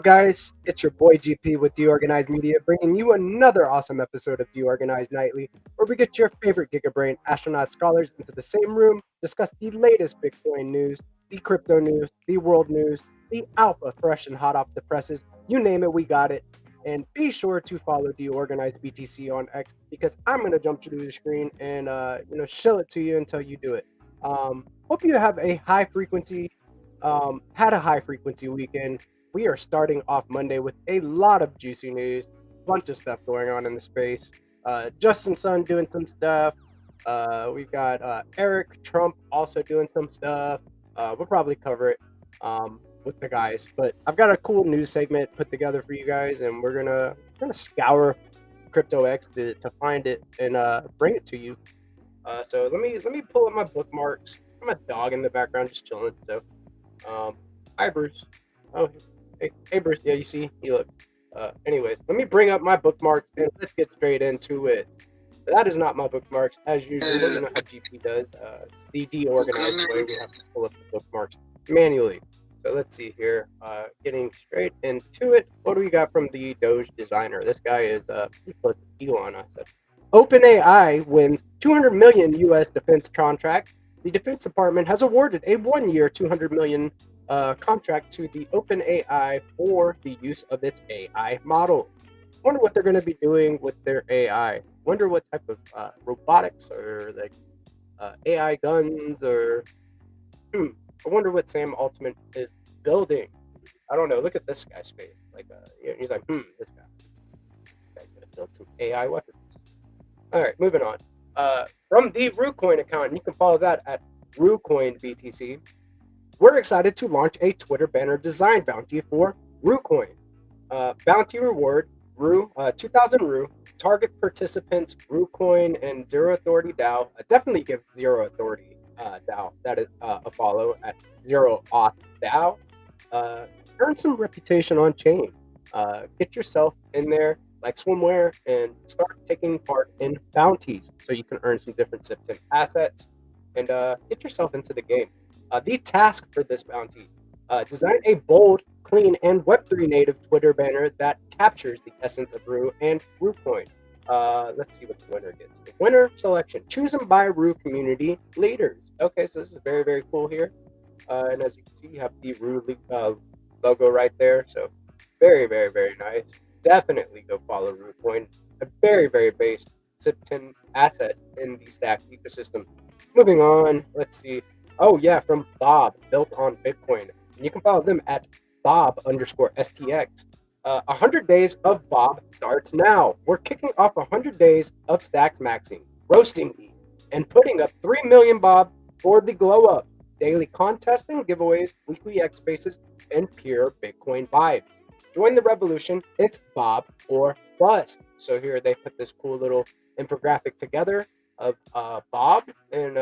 up, guys? It's your boy GP with DeOrganized Media, bringing you another awesome episode of DeOrganized Nightly, where we get your favorite Giga Brain Astronaut Scholars into the same room, discuss the latest Bitcoin news, the crypto news, the world news, the alpha fresh and hot off the presses. You name it, we got it. And be sure to follow DeOrganized BTC on X because I'm gonna jump through the screen and show it to you until you do it. Hope you have a high frequency had a high frequency weekend. We are starting off Monday with a lot of juicy news, bunch of stuff going on in the space. Justin Sun doing some stuff. We've got Eric Trump also doing some stuff. We'll probably cover it with the guys, but I've got a cool news segment put together for you guys, and we're gonna scour Crypto X to find it and bring it to you. So let me pull up my bookmarks. I'm a dog in the background just chilling. So hi Bruce. Oh, hey Bruce. Yeah, you see, you look. Anyways, let me bring up my bookmarks and let's get straight into it. That is not my bookmarks as usual. You know how GP does. The deorganized way, we have to pull up the bookmarks manually. So let's see here. Getting straight into it. What do we got from the Doge designer? This guy is Elon. I said. OpenAI wins 200 million U.S. defense contract. The Defense Department has awarded a one-year 200 million contract to the OpenAI for the use of its AI model. Wonder what they're going to be doing with their AI. Wonder what type of robotics or like AI guns or I wonder what Sam Altman is building. I don't know. Look at this guy's face. Like he's like, this guy's gonna build some AI weapons. All right, moving on. From the RuCoin account, and you can follow that at RuCoin BTC. We're excited to launch a Twitter banner design bounty for RuCoin. Bounty reward, 2,000 Ru. Target participants, RuCoin and Zero Authority DAO. Definitely give Zero Authority DAO that is a follow at Zero Auth DAO. Earn some reputation on chain. Get yourself in there like swimwear and start taking part in bounties so you can earn some different SIP10 assets and get yourself into the game. The task for this bounty, design a bold, clean, and Web3 native Twitter banner that captures the essence of Ru and RuCoin. Let's see what the winner gets. The winner selection, chosen by Ru community leaders. Okay, so this is very, very cool here. And as you can see, you have the Ru logo right there. So very, very, very nice. Definitely go follow RuCoin. A very, very base SIP10 asset in the Stack ecosystem. Moving on, let's see. Oh yeah, from Bob, built on Bitcoin. And you can follow them at Bob_STX. 100 days of Bob starts now. We're kicking off 100 days of Stacks maxing, roasting me, and putting up 3 million Bob for the glow up. Daily contesting, giveaways, weekly X spaces, and pure Bitcoin vibes. Join the revolution. It's Bob or bust. So here they put this cool little infographic together of Bob. And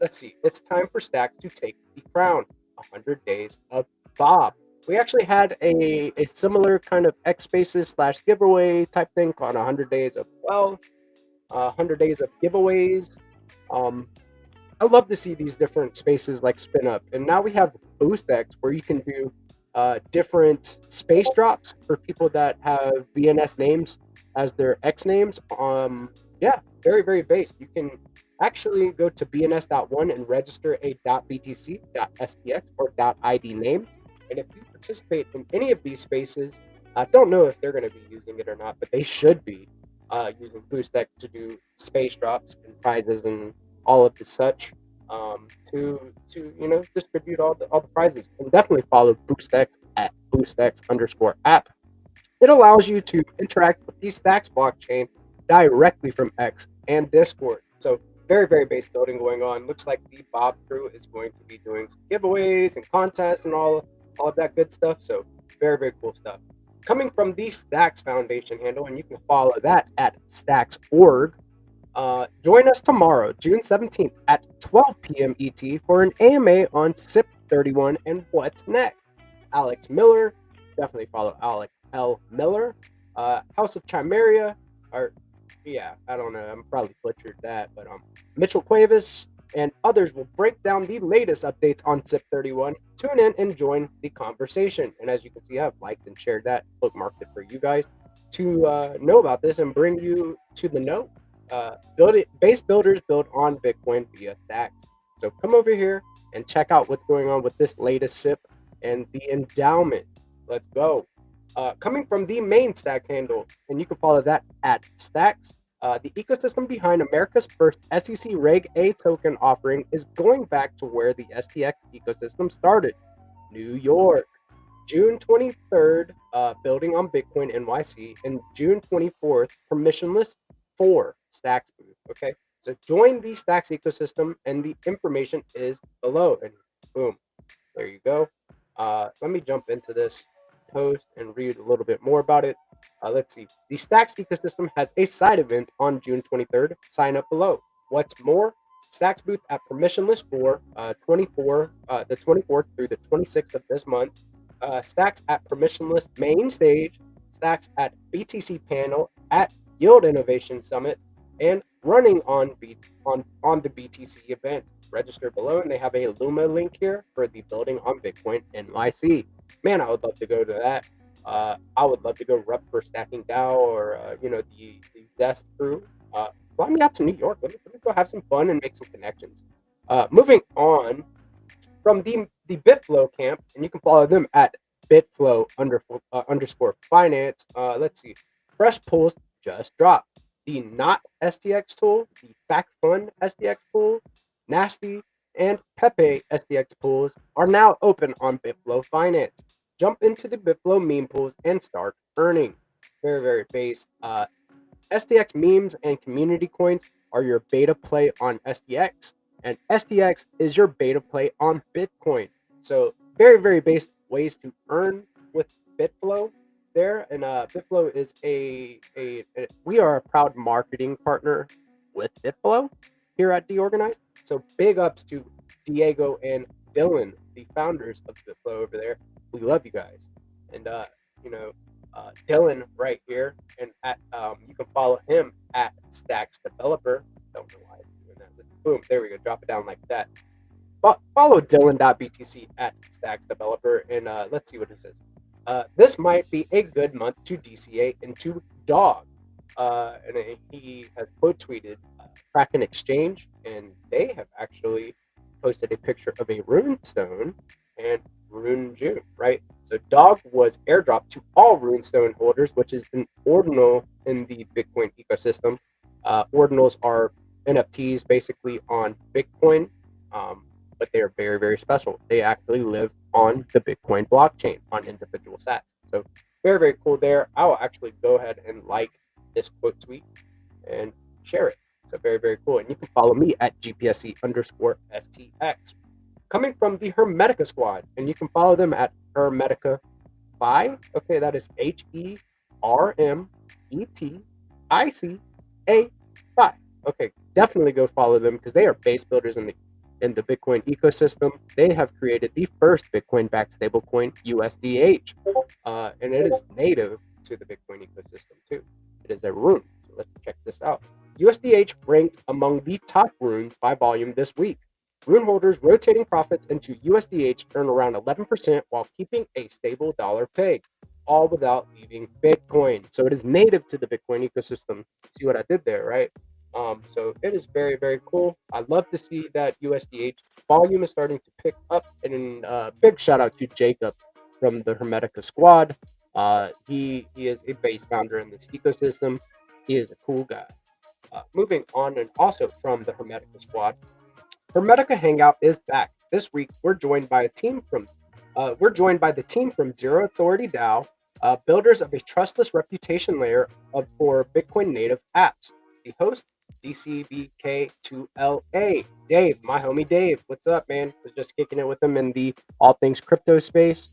let's see. It's time for Stacks to take the crown. 100 days of Bob. We actually had a similar kind of X spaces / giveaway type thing called 100 days of wealth, 100 days of giveaways. I love to see these different spaces like spin up. And now we have Boost X where you can do different space drops for people that have BNS names as their X names. Yeah, very, very based. You can actually go to bns.one and register a .btc, .stx, or .id name. And if you participate in any of these spaces, I don't know if they're going to be using it or not, but they should be using BoostX to do space drops and prizes and all of the such to distribute all the prizes. And definitely follow BoostX at BoostX_app. It allows you to interact with the Stacks blockchain directly from X and Discord. So very, very base building going on. Looks like the Bob crew is going to be doing some giveaways and contests and all of that good stuff. So very, very cool stuff. Coming from the Stacks Foundation handle, and you can follow that at Stacks.org. Join us tomorrow, June 17th at 12 p.m. ET for an AMA on SIP31 and what's next. Alex Miller, definitely follow Alex L. Miller. House of Chimeria, or yeah, I don't know, I'm probably butchered that, but Mitchell Cuevas, and others will break down the latest updates on SIP 31. Tune in and join the conversation. And as you can see, I've liked and shared that, bookmarked it for you guys to know about this and bring you to the know. Base builders build on Bitcoin via stacks. So come over here and check out what's going on with this latest SIP and the endowment. Let's go. Coming from the main Stacks handle, and you can follow that at Stacks. The ecosystem behind America's first SEC Reg A token offering is going back to where the STX ecosystem started, New York. June 23rd, building on Bitcoin NYC, and June 24th, permissionless for Stacks booth. Okay, so join the Stacks ecosystem, and the information is below. And boom, there you go. Let me jump into this post and read a little bit more about it. Let's see. The Stacks ecosystem has a side event on June 23rd. Sign up below. What's more, Stacks booth at permissionless for the 24th through the 26th of this month. Stacks at permissionless main stage. Stacks at BTC panel at Yield Innovation Summit, and running on the BTC event. Register below, and they have a Luma link here for the building on Bitcoin NYC. Man, I would love to go to that. I would love to go rep for Stacking DAO or the Zest crew. Fly me out to New York. Let me go have some fun and make some connections. Moving on from the Bitflow camp, and you can follow them at Bitflow underscore finance. Let's see. Fresh pulls just dropped. The Not STX tool, the Fact Fund STX tool, Nasty, and Pepe STX pools are now open on Bitflow Finance. Jump into the Bitflow meme pools and start earning. Very, very base. STX memes and community coins are your beta play on STX, and STX is your beta play on Bitcoin. So very, very base ways to earn with Bitflow there. And Bitflow is we are a proud marketing partner with Bitflow here at DeOrganized. So big ups to Diego and Dylan, the founders of Bitflow over there. We love you guys. And Dylan right here, and at you can follow him at Stacks Developer. Don't know why it's doing that. Boom, there we go. Drop it down like that. Follow Dylan.btc at Stacks Developer, and let's see what it says. This might be a good month to DCA into Dog. And he has quote tweeted Kraken Exchange, and they have actually posted a picture of a rune stone and rune June, right? So Dog was airdropped to all runestone holders, which is an ordinal in the Bitcoin ecosystem. Ordinals are NFTs basically on Bitcoin, but they are very, very special. They actually live on the Bitcoin blockchain on individual sats. So very, very cool there. I'll actually go ahead and like this quote tweet and share it. So very, very cool. And you can follow me at GPSC underscore STX. Coming from the Hermetica squad, and you can follow them at Hermetica 5. Okay, that is HERMETICA 5. Okay, definitely go follow them because they are base builders in the Bitcoin ecosystem. They have created the first Bitcoin-backed stablecoin, USDH, and it is native to the Bitcoin ecosystem too. It is a rune. So let's check this out. USDH ranked among the top runes by volume this week. Rune holders rotating profits into USDH earn around 11% while keeping a stable dollar peg, all without leaving Bitcoin. So it is native to the Bitcoin ecosystem. See what I did there, right? So it is very, very cool. I love to see that USDH volume is starting to pick up. And big shout out to Jacob from the Hermetica squad. He is a base founder in this ecosystem. He is a cool guy. Moving on, and also from the Hermetica squad, Hermetica Hangout is back. This week, we're joined by the team from Zero Authority DAO, builders of a trustless reputation layer for Bitcoin native apps. The host, DCBK2LA, Dave, my homie Dave. What's up, man? Was just kicking it with him in the all things crypto space.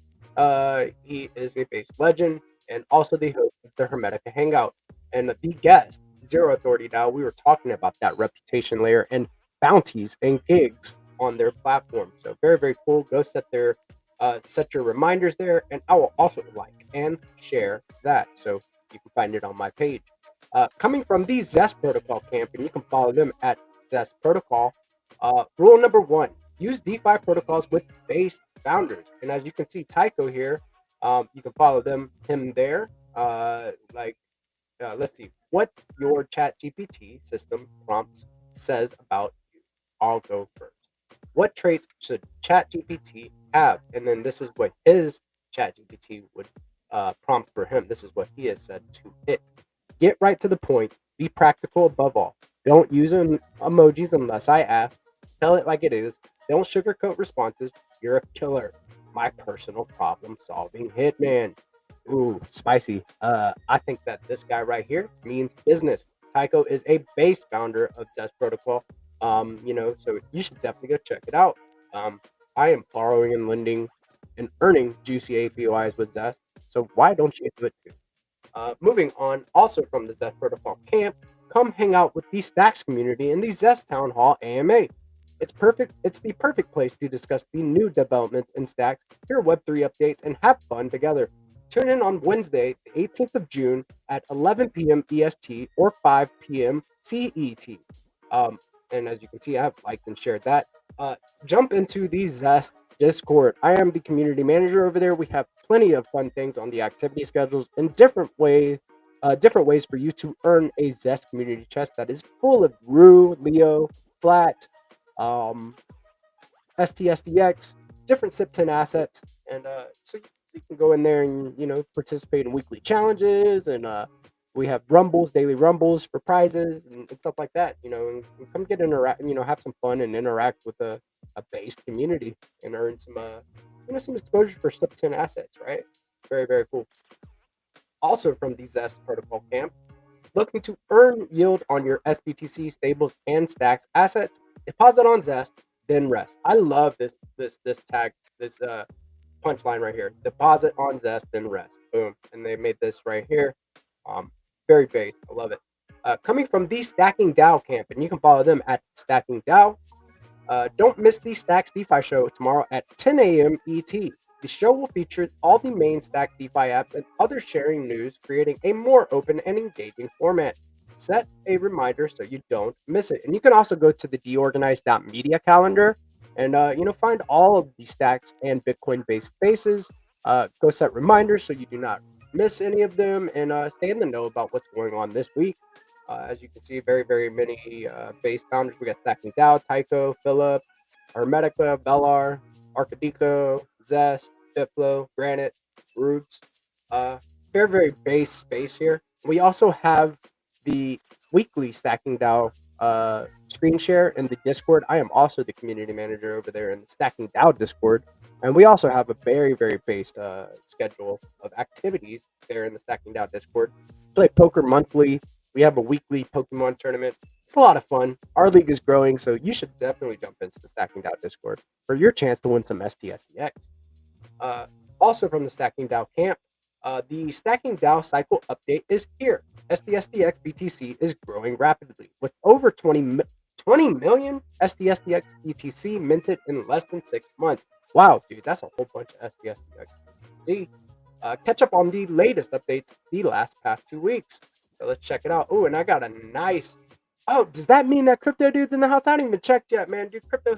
He is a base legend and also the host of the Hermetica Hangout. And the guest, Zero Authority DAO, we were talking about that reputation layer and bounties and gigs on their platform. So very, very cool. Go set your reminders there, and I will also like and share that. So you can find it on my page. Coming from the Zest Protocol camp, and you can follow them at Zest Protocol. Rule number one: use DeFi protocols with base founders. And as you can see, Tycho here, you can follow him there. Let's see what your chat GPT system prompts says about you. I'll go first. What traits should chat GPT have? And then this is what his chat GPT would prompt for him. This is what he has said to it. Get right to the point. Be practical above all. Don't use emojis unless I ask. Tell it like it is. Don't sugarcoat responses. You're a killer. My personal problem solving hitman. Ooh, spicy. I think that this guy right here means business. Tycho is a base founder of Zest Protocol. So you should definitely go check it out. I am borrowing and lending and earning juicy APYs with Zest. So why don't you do it too? Moving on, also from the Zest Protocol camp, come hang out with the Stacks community in the Zest Town Hall AMA. It's perfect. It's the perfect place to discuss the new developments in Stacks, hear Web3 updates, and have fun together. Tune in on Wednesday, the 18th of June at 11 p.m. EST or 5 p.m. CET. And as you can see, I have liked and shared that. Jump into the Zest Discord. I am the community manager over there. We have plenty of fun things on the activity schedules and different ways for you to earn a Zest community chest that is full of Rue, Leo, Flat, um, STSDX, different SIP10 assets, and so you can go in there and participate in weekly challenges, and we have rumbles, daily rumbles for prizes and stuff like that. And come get interact, have some fun and interact with a based community and earn some some exposure for SIP10 assets, right? Very very cool. Also from the Zest Protocol camp, looking to earn yield on your SBTC stables and stacks assets, deposit on Zest, then rest. I love this tag, this punchline right here. Deposit on Zest, then rest. Boom. And they made this right here. Very base. I love it. Coming from the Stacking DAO camp, and you can follow them at Stacking DAO. Don't miss the Stacks DeFi show tomorrow at 10 a.m. ET. The show will feature all the main Stacks DeFi apps and other sharing news, creating a more open and engaging format. Set a reminder so you don't miss it. And you can also go to the DeOrganized.media calendar and find all of the Stacks and Bitcoin-based spaces. Go set reminders so you do not miss any of them, and stay in the know about what's going on this week. As you can see, very, very many base founders. We got Stacking DAO, Tycho, Philip, Hermetica, Bellar, Arcadico, Zest, Fitflow, Granite, Roots. Very, very base space here. We also have the weekly Stacking DAO screen share in the Discord. I am also the community manager over there in the Stacking DAO Discord. And we also have a very, very based schedule of activities there in the Stacking DAO Discord. Play poker monthly. We have a weekly Pokemon tournament. It's a lot of fun. Our league is growing, so you should definitely jump into the Stacking DAO Discord for your chance to win some STSDX. Also from the Stacking DAO camp, the Stacking DAO cycle update is here. STSDX BTC is growing rapidly with over 20 million STSDX BTC minted in less than 6 months. Wow, dude, that's a whole bunch of STSDX BTC. Catch up on the latest updates the last past 2 weeks. So let's check it out. Oh, and I got a nice. Oh, does that mean that Crypto Dude's in the house? I haven't even checked yet, man. Dude, Crypto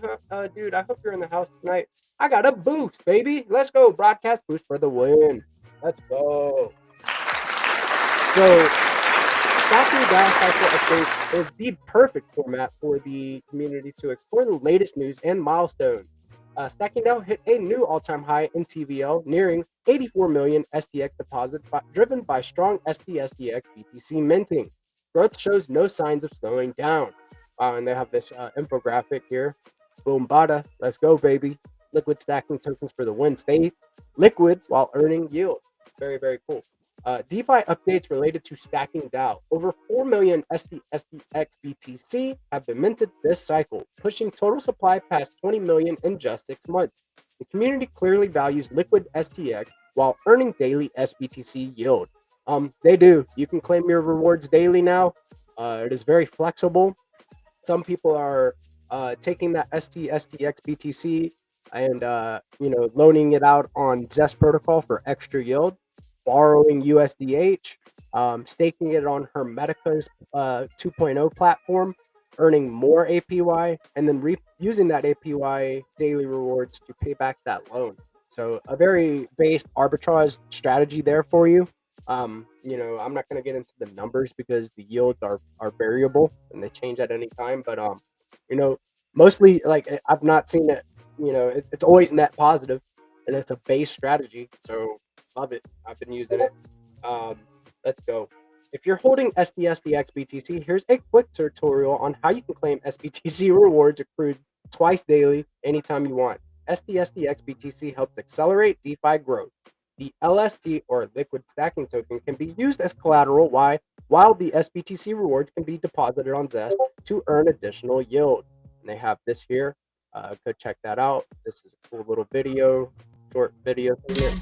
Dude, I hope you're in the house tonight. I got a boost, baby. Let's go. Broadcast boost for the win. Let's go. So, Stacking DAO cycle updates is the perfect format for the community to explore the latest news and milestones. Stacking DAO hit a new all-time high in TVL, nearing 84 million STX deposit, driven by strong STSDX BTC minting. Growth shows no signs of slowing down. And they have this infographic here. Boom, bada. Let's go, baby. Liquid stacking tokens for the win. Stay liquid while earning yield. Very, very cool. DeFi updates related to Stacking DAO. Over 4 million STX BTC have been minted this cycle, pushing total supply past 20 million in just 6 months. The community clearly values liquid STX while earning daily SBTC yield. They do. You can claim your rewards daily now. It is very flexible. Some people are taking that STX BTC and loaning it out on Zest Protocol for extra yield, borrowing USDH, staking it on Hermetica's 2.0 platform, earning more APY, and then using that APY daily rewards to pay back that loan. So a very based arbitrage strategy there for you. I'm not going to get into the numbers because the yields are variable and they change at any time. But you know, mostly like I've not seen it. It's always net positive, and it's a base strategy. So love it. I've been using it. Um, let's go. If you're holding SDSDX BTC, here's a quick tutorial on how you can claim SBTC rewards accrued twice daily, anytime you want. SDSDX BTC helps accelerate DeFi growth. The LST or liquid stacking token can be used as collateral, while the SBTC rewards can be deposited on Zest to earn additional yield. And they have this here. Go check that out. This is a cool little video, short video thing here.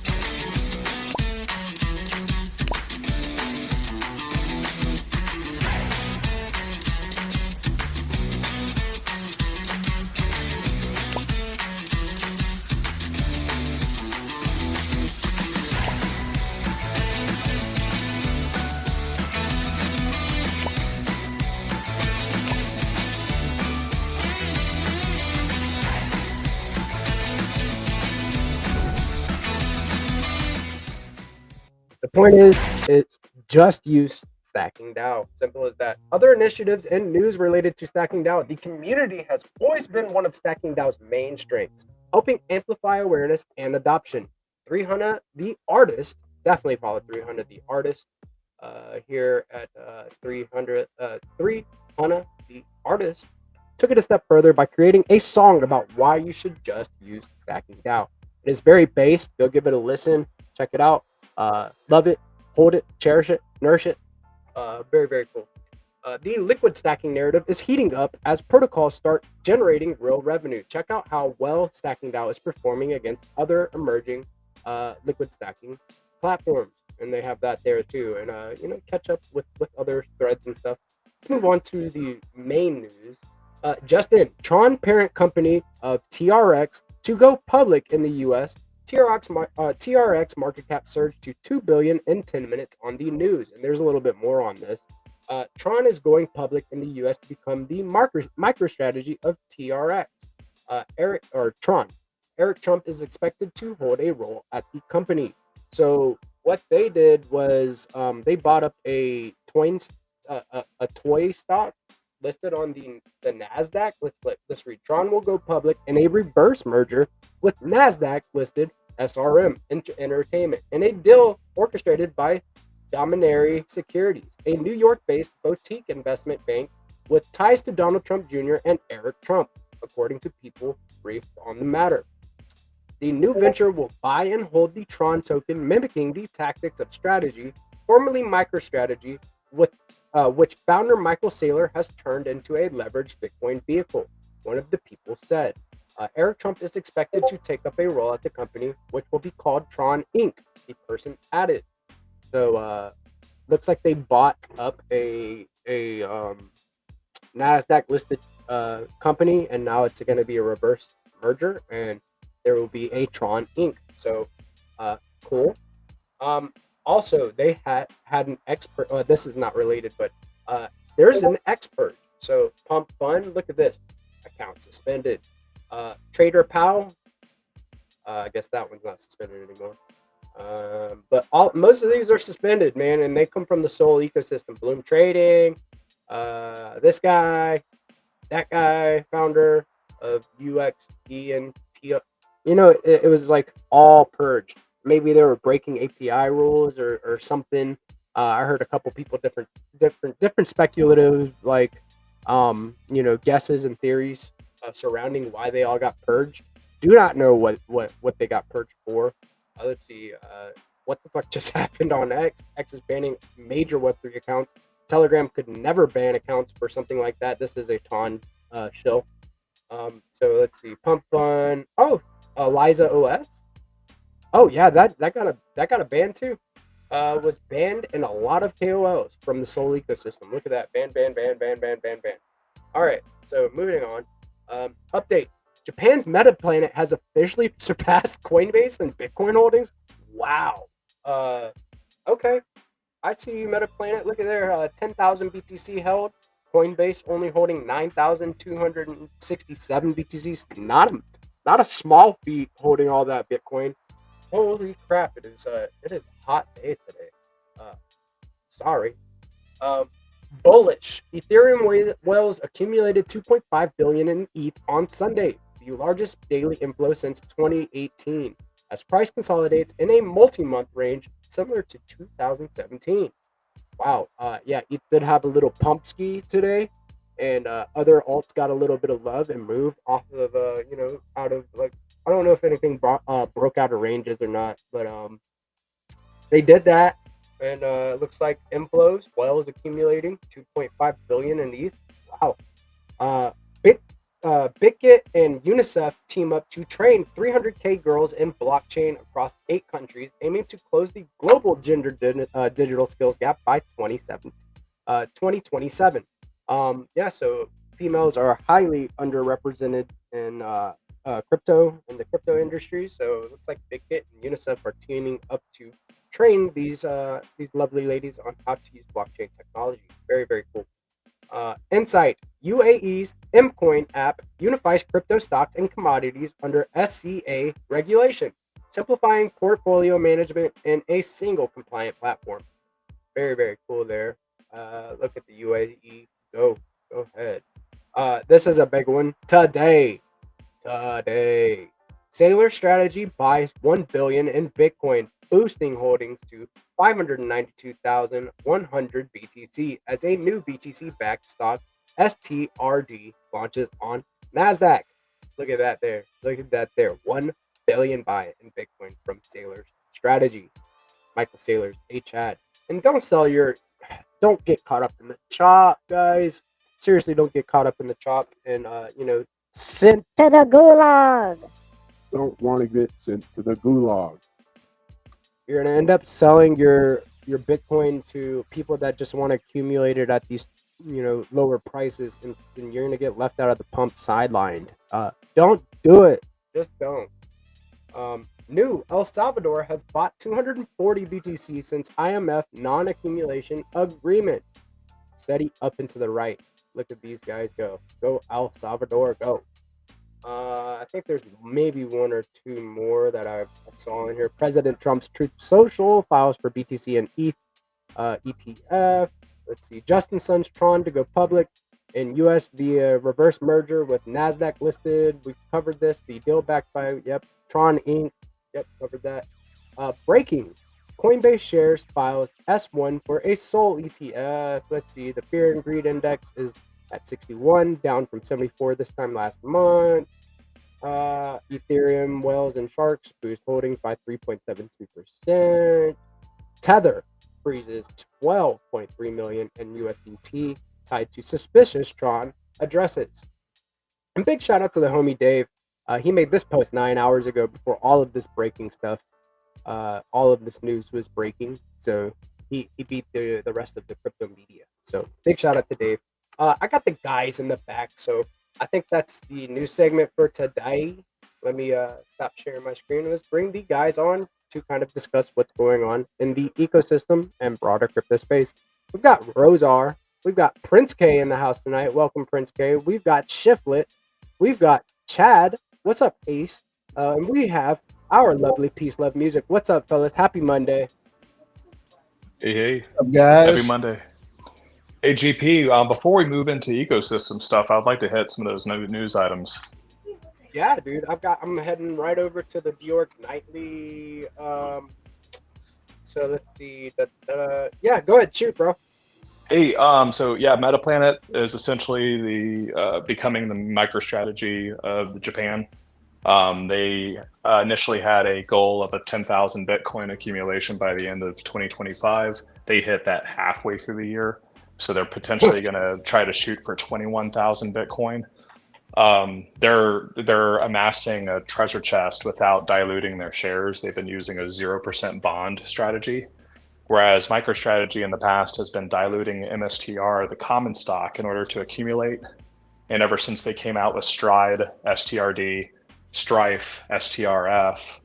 The point is, it's just use Stacking DAO. Simple as that. Other initiatives and news related to Stacking DAO. The community has always been one of Stacking DAO's main strengths, helping amplify awareness and adoption. 300 the artist, definitely follow 300 the artist here at 300 the artist took it a step further by creating a song about why you should just use Stacking DAO. It is very based. Go give it a listen. Check it out. Love it, hold it, cherish it, nourish it. Very, very cool. The liquid stacking narrative is heating up as protocols start generating real revenue. Check out how well Stacking DAO is performing against other emerging liquid stacking platforms. And they have that there too. And, catch up with other threads and stuff. Let's move on to the main news. Just in, Tron, parent company of TRX, to go public in the US. TRX market cap surged to $2 billion in 10 minutes on the news, and there's a little bit more on this. Tron is going public in the U.S. to become the MicroStrategy of TRX. Eric Trump is expected to hold a role at the company. So what they did was they bought up a toy stock listed on the NASDAQ. Let's read. Tron will go public in a reverse merger with NASDAQ listed SRM Entertainment in a deal orchestrated by Dominary Securities, a New York-based boutique investment bank with ties to Donald Trump Jr. and Eric Trump, according to people briefed on the matter. The new venture will buy and hold the Tron token, mimicking the tactics of strategy, formerly MicroStrategy, which founder Michael Saylor has turned into a leveraged Bitcoin vehicle, one of the people said. Eric Trump is expected to take up a role at the company, which will be called Tron Inc., the person added. So, looks like they bought up a NASDAQ-listed company, and now it's going to be a reverse merger, and there will be a Tron Inc. So, cool. Also, they had an expert. This is not related, but there's an expert. So, Pump Fun, look at this. Account suspended. Trader Powell, I guess that one's not suspended anymore. But most of these are suspended, man, and they come from the Sol ecosystem. Bloom Trading, this guy, that guy, founder of UXE and T. It was like all purged. Maybe they were breaking API rules or something. I heard a couple people different speculative guesses and theories surrounding why they all got purged. Do not know what they got purged for. Let's see. What the fuck just happened on X? X is banning major Web3 accounts. Telegram could never ban accounts for something like that. This is a Ton shill. So let's see. Pump Fun. Oh, Eliza OS. Oh yeah, that got a ban too. Was banned in a lot of KOLs from the Sol ecosystem. Look at that. Ban. All right. So moving on. Update. Japan's Meta Planet has officially surpassed Coinbase and Bitcoin holdings. Wow. Okay. I see you, Meta Planet. Look at there. 10,000 BTC held. Coinbase only holding 9,267 BTCs. Not a small feat holding all that Bitcoin. Holy crap! It is a hot day today. Uh, sorry. Um, Bullish. Ethereum whales accumulated 2.5 billion in ETH on Sunday, the largest daily inflow since 2018, as price consolidates in a multi-month range similar to 2017. Wow. Yeah, ETH did have a little pump ski today, and other alts got a little bit of love and moved off of out of like I don't know if anything broke out of ranges or not, but they did that, and looks like inflows well is accumulating 2.5 billion in ETH. Wow. Uh, Bit Bitget and UNICEF team up to train 300K girls in blockchain across 8 countries, aiming to close the global gender digital skills gap by 2027. Yeah, so females are highly underrepresented in the crypto industry. So it looks like Bitget and UNICEF are teaming up to train these lovely ladies on how to use blockchain technology. Very, very cool. Insight: UAE's Mcoin app unifies crypto stocks and commodities under SCA regulation, simplifying portfolio management in a single compliant platform. Very, very cool there. Look at the UAE. Go ahead. This is a big one today. Sailor Strategy buys 1 billion in Bitcoin, boosting holdings to 592,100 BTC as a new BTC-backed stock STRD launches on Nasdaq. Look at that there. 1 billion buy in Bitcoin from Sailor Strategy. Michael Saylor's a Chad. And don't get caught up in the chop, guys. Seriously, don't get caught up in the chop and send To the gulag. Don't want to get sent to the gulag. you're gonna end up selling your Bitcoin to people that just want to accumulate it at these lower prices, and you're gonna get left out of the pump sidelined. Don't do it. Just don't. New El Salvador has bought 240 BTC since IMF non-accumulation agreement. Steady up and to the right. Look at these guys go. Go El Salvador, go. I think there's maybe one or two more that I saw in here. President Trump's Truth Social files for BTC and ETH ETF. Let's see. Justin Sun's Tron to go public in US via reverse merger with Nasdaq listed. We covered this. The deal backed by Tron Inc. Yep, covered that. Breaking. Coinbase shares files S1 for a Sol ETF. Let's see. The Fear and Greed Index is at 61, down from 74 this time last month. Ethereum, whales, and sharks boost holdings by 3.72%. Tether freezes 12.3 million in USDT tied to suspicious Tron addresses. And big shout out to the homie Dave. He made this post 9 hours ago before all of this breaking stuff. All of this news was breaking. So he beat the rest of the crypto media. So big shout out to Dave. I got the guys in the back, so I think that's the news segment for today. Let me stop sharing my screen and let's bring the guys on to kind of discuss what's going on in the ecosystem and broader crypto space. We've got Rosar, we've got Prince K in the house tonight. Welcome, Prince K. We've got Shiflet, we've got Chad. What's up, Ace? And we have our lovely Peace Love Music. What's up, fellas? Happy Monday. Hey, What's up, guys? happy Monday. Hey, GP, before we move into ecosystem stuff, I'd like to hit some of those news items. Yeah, dude. I'm heading right over to the DeOrg Nightly. So let's see. Yeah, go ahead, shoot, bro. Hey, so yeah, MetaPlanet is essentially the becoming the MicroStrategy of Japan. They initially had a goal of a 10,000 Bitcoin accumulation by the end of 2025. They hit that halfway through the year. So they're potentially going to try to shoot for 21,000 Bitcoin. They're amassing a treasure chest without diluting their shares. They've been using a 0% bond strategy, whereas MicroStrategy in the past has been diluting MSTR, the common stock, in order to accumulate. And ever since they came out with Stride, STRD, Strife, STRF,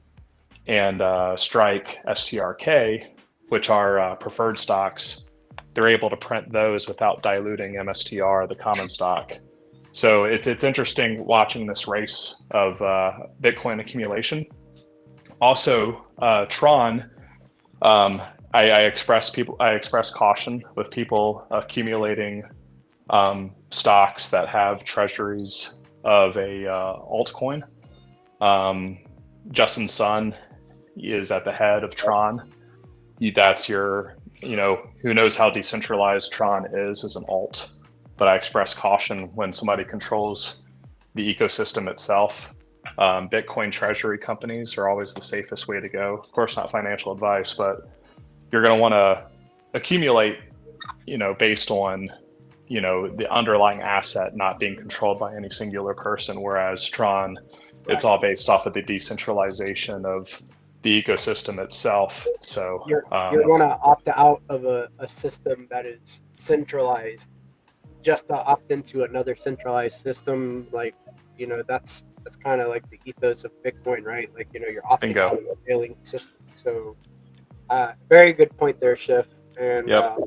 and Strike, STRK, which are preferred stocks, they're able to print those without diluting MSTR, the common stock. So it's interesting watching this race of Bitcoin accumulation. Also, Tron. I express caution with people accumulating stocks that have treasuries of a altcoin. Justin Sun is at the head of Tron. That's your, who knows how decentralized Tron is as an alt. But I express caution when somebody controls the ecosystem itself. Bitcoin treasury companies are always the safest way to go. Of course, not financial advice, but you're going to want to accumulate, based on, the underlying asset not being controlled by any singular person. Whereas Tron, it's all based off of the decentralization of the ecosystem itself. So you're going to opt out of a system that is centralized just to opt into another centralized system. Like, that's kind of like the ethos of Bitcoin, right? Like, you're opting out of a failing system. So very good point there, Schiff. And yep.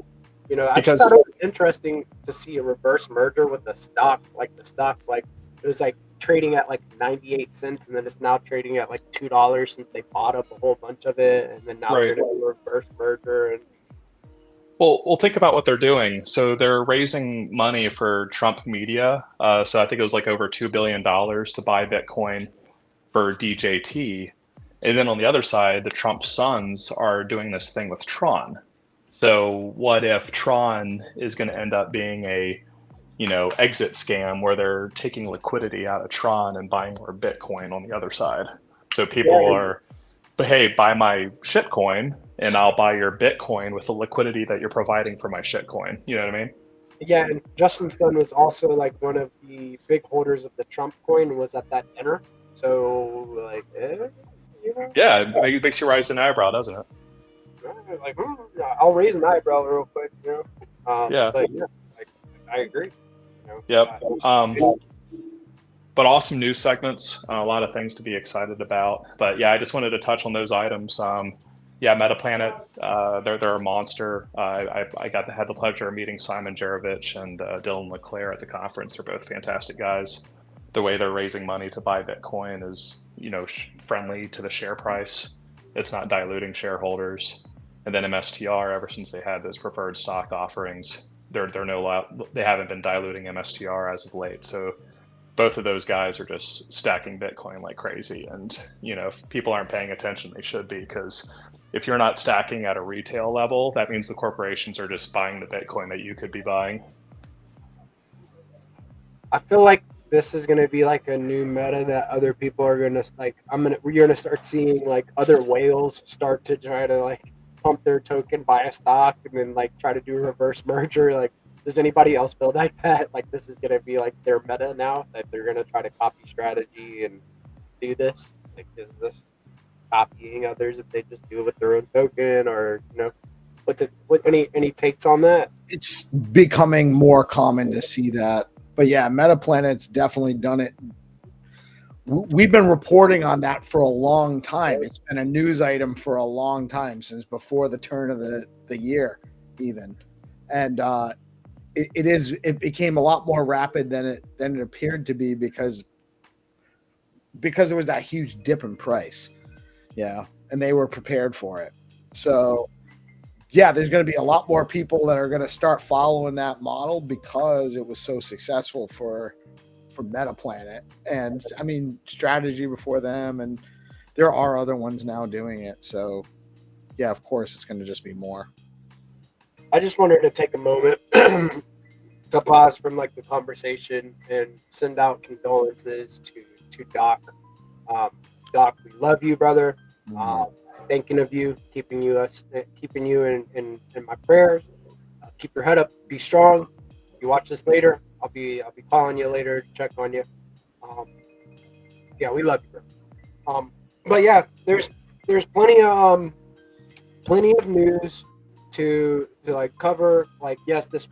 I just thought it was interesting to see a reverse merger with the stock. Like, the stock, like, it was like trading at like 98 cents, and then it's now trading at like $2 since they bought up a whole bunch of it, and then now they're going to do a reverse merger. And well, think about what they're doing. So they're raising money for Trump Media. So I think it was like over $2 billion to buy Bitcoin for DJT. And then on the other side, the Trump sons are doing this thing with Tron. So what if Tron is going to end up being a, exit scam where they're taking liquidity out of Tron and buying more Bitcoin on the other side? So people are, but hey, buy my shitcoin and I'll buy your Bitcoin with the liquidity that you're providing for my shitcoin. You know what I mean? Yeah, and Justin Sun was also like one of the big holders of the Trump coin, was at that dinner. So like, yeah, it makes you raise an eyebrow, doesn't it? Like, I'll raise an eyebrow real quick, yeah. But yeah, I agree. Yep. But awesome news segments, a lot of things to be excited about. But yeah, I just wanted to touch on those items. Metaplanet, they're a monster. I had the pleasure of meeting Simon Jarovich and Dylan LeClaire at the conference. They're both fantastic guys. The way they're raising money to buy Bitcoin is, friendly to the share price. It's not diluting shareholders. And then MSTR, ever since they had those preferred stock offerings, they haven't been diluting MSTR as of late. So both of those guys are just stacking Bitcoin like crazy. And, if people aren't paying attention, they should be, because if you're not stacking at a retail level, that means the corporations are just buying the Bitcoin that you could be buying. I feel like this is going to be like a new meta that other people are going to we're going to start seeing like other whales start to try to like pump their token, buy a stock, and then like try to do a reverse merger. Like, does anybody else feel like that? Like, this is going to be like their meta now, that they're going to try to copy strategy and do this? Like, is this copying others if they just do it with their own token? Or, any takes on that? It's becoming more common to see that. But yeah, Metaplanet's definitely done it. We've been reporting on that for a long time. It's been a news item for a long time, since before the turn of the year even. And it became a lot more rapid than it appeared to be, because there was that huge dip in price. Yeah, and they were prepared for it. So yeah, there's going to be a lot more people that are going to start following that model because it was so successful for Metaplanet. And I mean, Strategy before them, and there are other ones now doing it. So yeah, of course it's going to just be more. I just wanted to take a moment to pause from like the conversation and send out condolences to Doc. Doc, we love you, brother. Thinking of you, keeping you in my prayers. Keep your head up. Be strong. If you watch this later, I'll be calling you later to check on you. Yeah, we love you, bro. But yeah, there's plenty of news to like cover. Like, yes, this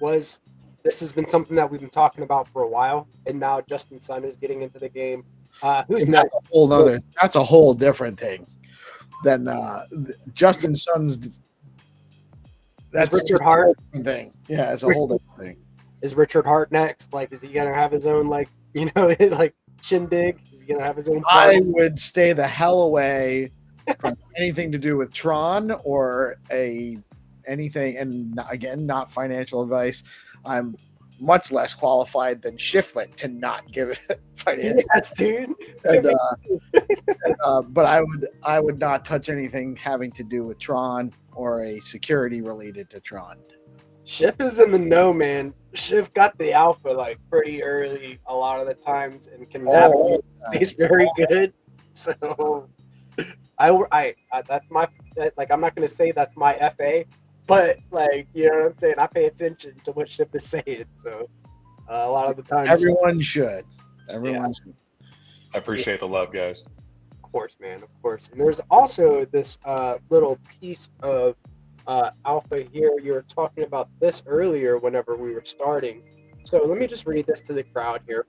has been something that we've been talking about for a while, and now Justin Sun is getting into the game. Who's next? That's a whole different thing than Justin Sun's. That's Richard just a Hart- whole different thing. Yeah, it's a whole different thing. Is Richard Hart next? Like, is he gonna have his own like like shindig? Is he gonna have his own I party? would stay the hell away from anything to do with Tron or anything. And again, not financial advice. I'm much less qualified than Shiflet to not give it financial. Yes, dude. But I would not touch anything having to do with Tron or a security related to Tron. Schiff is in the know, man. Schiff got the alpha like pretty early a lot of the times and can navigate space very good. So I that's my like I'm not gonna say that's my FA, but like you know what I'm saying. I pay attention to what Schiff is saying. So a lot of the time, Everyone should. Everyone should. I appreciate the love, guys. Of course, man, of course. And there's also this little piece of alpha here. You were talking about this earlier whenever we were starting. So let me just read this to the crowd here.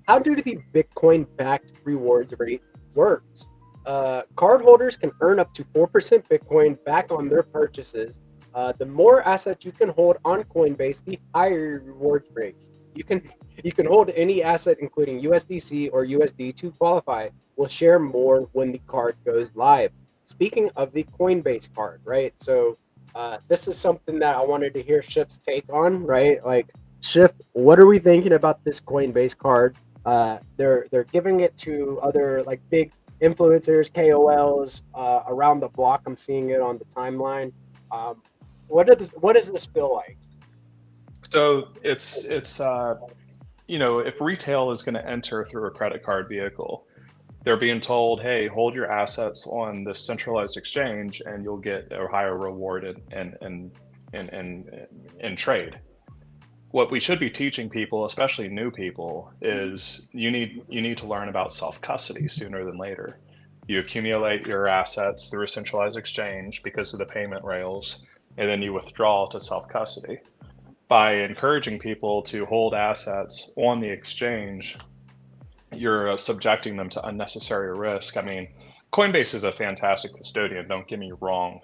How do the Bitcoin-backed rewards rate works? Cardholders can earn up to 4% Bitcoin back on their purchases. The more assets you can hold on Coinbase, the higher your rewards rate. You can hold any asset, including USDC or USD, to qualify. We'll share more when the card goes live. Speaking of the Coinbase card, right? So this is something that I wanted to hear Shift's take on, right? Like, Shift, what are we thinking about this Coinbase card? They're giving it to other like big influencers, KOLs around the block. I'm seeing it on the timeline. What does this feel like? So it's if retail is going to enter through a credit card vehicle, they're being told, hey, hold your assets on this centralized exchange and you'll get a higher reward in trade. What we should be teaching people, especially new people, is you need to learn about self-custody sooner than later. You accumulate your assets through a centralized exchange because of the payment rails, and then you withdraw to self-custody. By encouraging people to hold assets on the exchange, you're subjecting them to unnecessary risk. I mean, Coinbase is a fantastic custodian, don't get me wrong,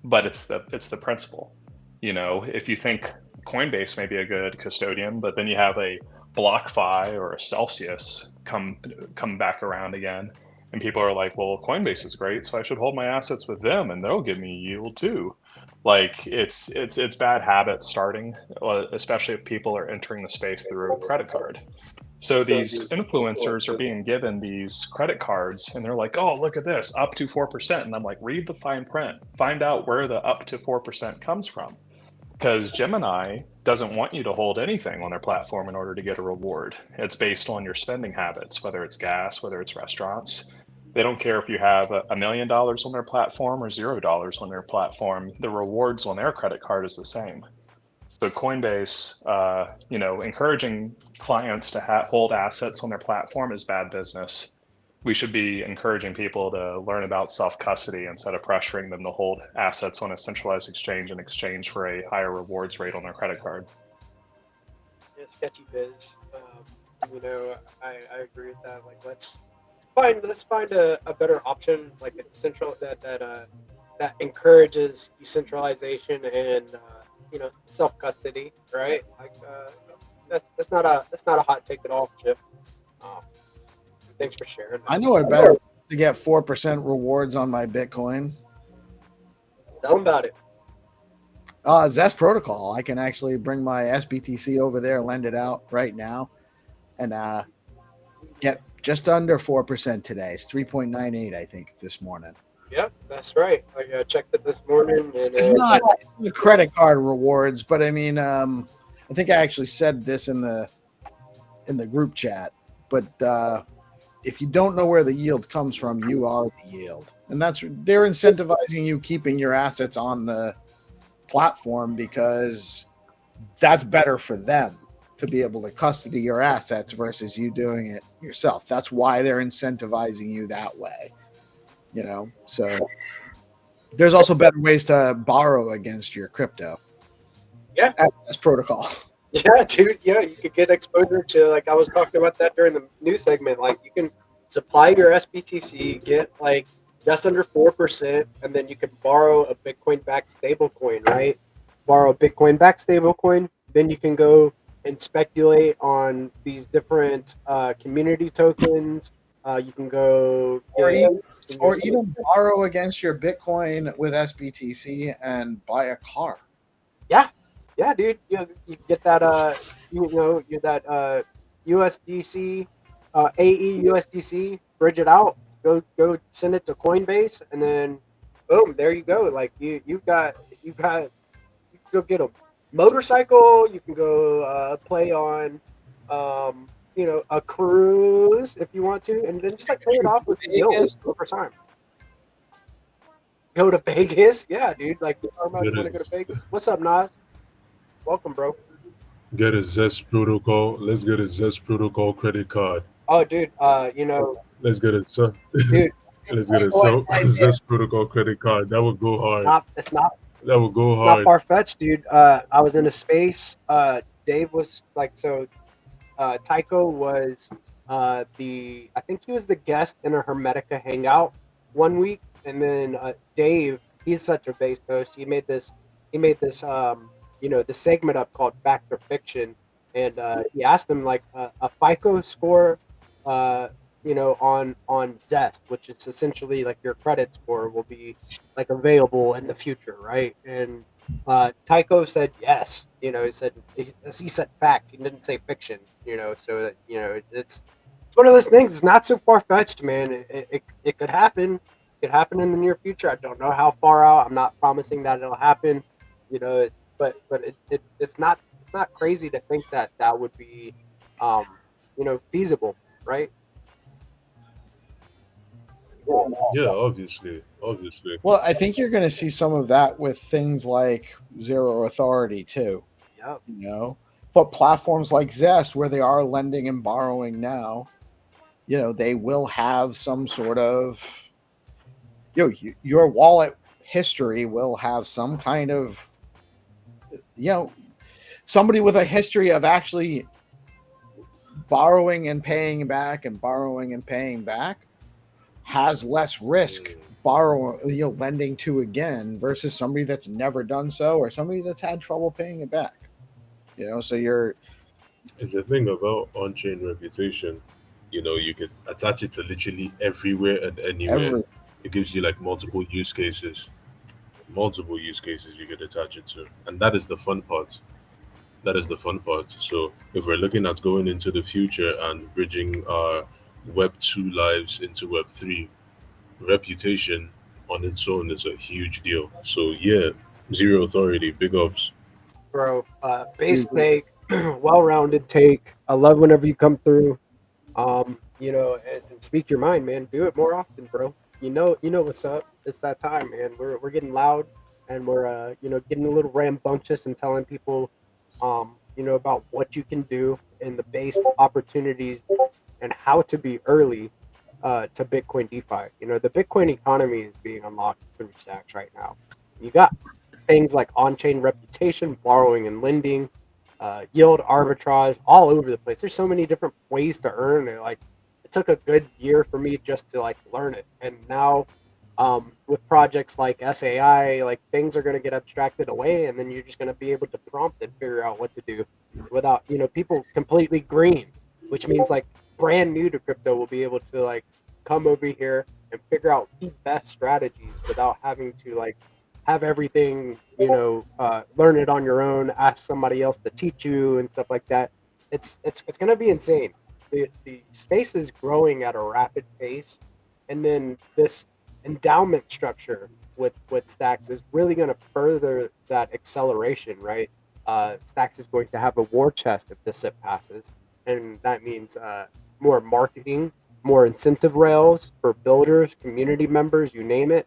but it's the principle. If you think Coinbase may be a good custodian, but then you have a BlockFi or a Celsius come back around again, and people are like, well, Coinbase is great, so I should hold my assets with them and they'll give me yield too. Like it's bad habits starting, especially if people are entering the space through a credit card. So these influencers are being given these credit cards and they're like, oh, look at this, up to 4%. And I'm like, read the fine print, find out where the up to 4% comes from. Because Gemini doesn't want you to hold anything on their platform in order to get a reward. It's based on your spending habits, whether it's gas, whether it's restaurants. They don't care if you have $1 million on their platform or $0 on their platform. The rewards on their credit card is the same. So Coinbase, encouraging clients to hold assets on their platform is bad business. We should be encouraging people to learn about self-custody instead of pressuring them to hold assets on a centralized exchange in exchange for a higher rewards rate on their credit card. Yeah, sketchy biz. I agree with that. Like, let's find a better option, like a central that encourages decentralization and self-custody, right? Like that's not a hot take at all, Chip. Thanks for sharing that. I know it better to get 4% rewards on my Bitcoin. Tell them about it. Zest Protocol. I can actually bring my SBTC over there, lend it out right now, and get just under 4% today. It's 3.98, I think, this morning. Yep, that's right. I checked it this morning, and It's not the credit card rewards, but I mean, I think I actually said this in the group chat. But if you don't know where the yield comes from, you are the yield, and they're incentivizing you keeping your assets on the platform because that's better for them to be able to custody your assets versus you doing it yourself. That's why they're incentivizing you that way. So there's also better ways to borrow against your crypto. Yeah. That's protocol. Yeah, dude. Yeah, you could get exposure to, like I was talking about that during the news segment. Like, you can supply your SBTC, get like just under 4%, and then you can borrow a Bitcoin-backed stablecoin, right? Borrow a Bitcoin-backed stablecoin, then you can go and speculate on these different community tokens. You can go Or get, even, or even borrow against your Bitcoin with SBTC and buy a car. yeah, dude. You get that you that USDC, AE USDC, bridge it out, go send it to Coinbase, and then boom, there you go. Like you can go get a motorcycle. You can go play on, a cruise if you want to, and then just like pay it off with yield Vegas. over time. Go to Vegas, yeah, dude. Like, how about you Get want to go to a Vegas? What's up, Nas? Welcome, bro. get a Zest protocol. Let's get a Zest protocol credit card. Oh, dude. Let's get a Dude, let's get a boy, Zest protocol credit card. That would go hard. it's not That would go it's not hard. far fetched, dude. I was in a space. Dave was like, so. Tycho was I think he was the guest in a Hermetica hangout one week, and then Dave, he's such a bass host. He made this the segment up called Fact or Fiction, and he asked him like a FICO score, on Zest, which is essentially like your credit score will be like available in the future, right? And Tycho said yes. He said fact. He didn't say fiction. So that, it's one of those things. It's not so far fetched, man. It could happen. It could happen in the near future. I don't know how far out. I'm not promising that it'll happen. It's not crazy to think that that would be, feasible, right? Yeah, obviously. Well, I think you're going to see some of that with things like Zero Authority too. Yep. But platforms like Zest, where they are lending and borrowing now, they will have some sort of, your wallet history will have some kind of, somebody with a history of actually borrowing and paying back and borrowing and paying back has less risk lending to again versus somebody that's never done so or somebody that's had trouble paying it back. So you're It's the thing about on-chain reputation. You could attach it to literally everywhere and anywhere. ever It gives you like multiple use cases you could attach it to, and that is the fun part. That is the fun part. So if we're looking at going into the future and bridging our Web 2 lives into Web 3, reputation on its own is a huge deal. So yeah, Zero Authority, big ups. Bro. Base take, well-rounded take. I love whenever you come through. And speak your mind, man. Do it more often, bro. You know what's up. It's that time, man. We're getting loud, and we're getting a little rambunctious and telling people, about what you can do and the base opportunities and how to be early to Bitcoin DeFi. The Bitcoin economy is being unlocked through stacks right now. You got things like on-chain reputation, borrowing and lending, yield arbitrage, all over the place. There's so many different ways to earn it. Like, it took a good year for me just to like learn it, and now with projects like SAI, like things are going to get abstracted away, and then you're just going to be able to prompt and figure out what to do without people completely green, which means like brand new to crypto will be able to like come over here and figure out the best strategies without having to like have everything learn it on your own, ask somebody else to teach you and stuff like that. It's going to be insane. The space is growing at a rapid pace, and then this endowment structure with Stacks is really going to further that acceleration, right? Stacks is going to have a war chest if the SIP passes, and that means more marketing, more incentive rails for builders, community members, you name it.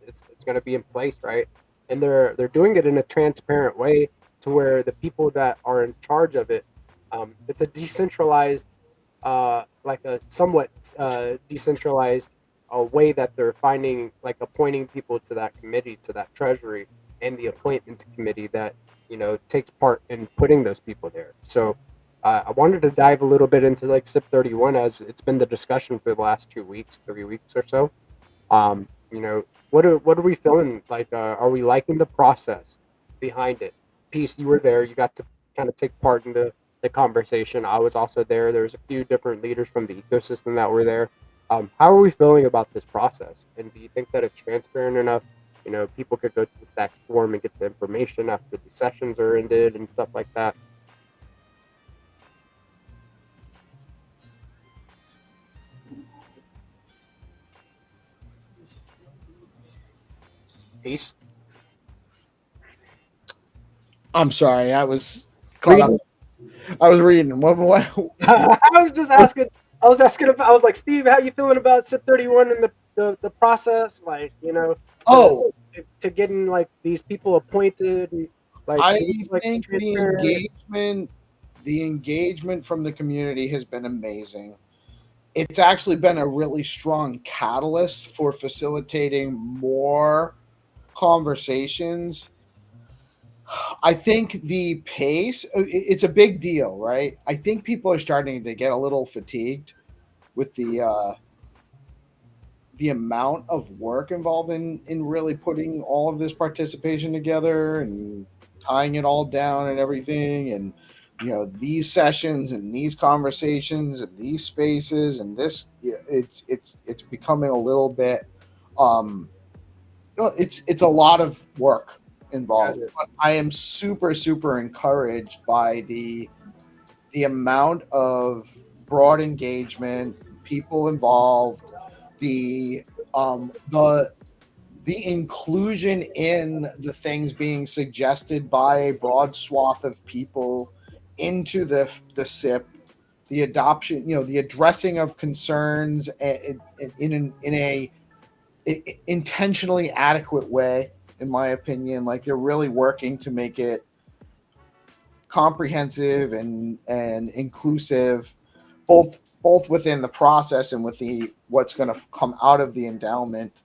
It's going to be in place, right? And they're doing it in a transparent way to where the people that are in charge of it, it's a decentralized, like a somewhat decentralized way that they're finding, like appointing people to that committee, to that treasury, and the appointments committee that takes part in putting those people there. So I wanted to dive a little bit into like SIP 31, as it's been the discussion for the last 2 weeks, 3 weeks or so. You know, what are we feeling like? Are we liking the process behind it? Peace, you were there. You got to kind of take part in the conversation. I was also there. There's a few different leaders from the ecosystem that were there. How are we feeling about this process? And do you think that it's transparent enough? You know, people could go to the Stack forum and get the information after the sessions are ended and stuff like that. Peace. I'm sorry, I was caught up. I was reading. What? I was just asking. I was asking about. I was like, Steve, how you feeling about SIP 31 and the process? Like, you know, Oh, to getting like these people appointed. And, like, I like think transparent. the engagement from the community has been amazing. It's actually been a really strong catalyst for facilitating more conversations. I think the pace, it's a big deal, right? I think people are starting to get a little fatigued with the amount of work involved in really putting all of this participation together and tying it all down and everything, and these sessions and these conversations and these spaces and this, it's becoming a little bit, um it's a lot of work involved. But I am super super encouraged by the amount of broad engagement, people involved, the um the the inclusion in the things being suggested by a broad swath of people into the SIP, the adoption, the addressing of concerns in a intentionally adequate way, in my opinion. Like, they're really working to make it comprehensive and inclusive, both within the process and with the what's going to come out of the endowment.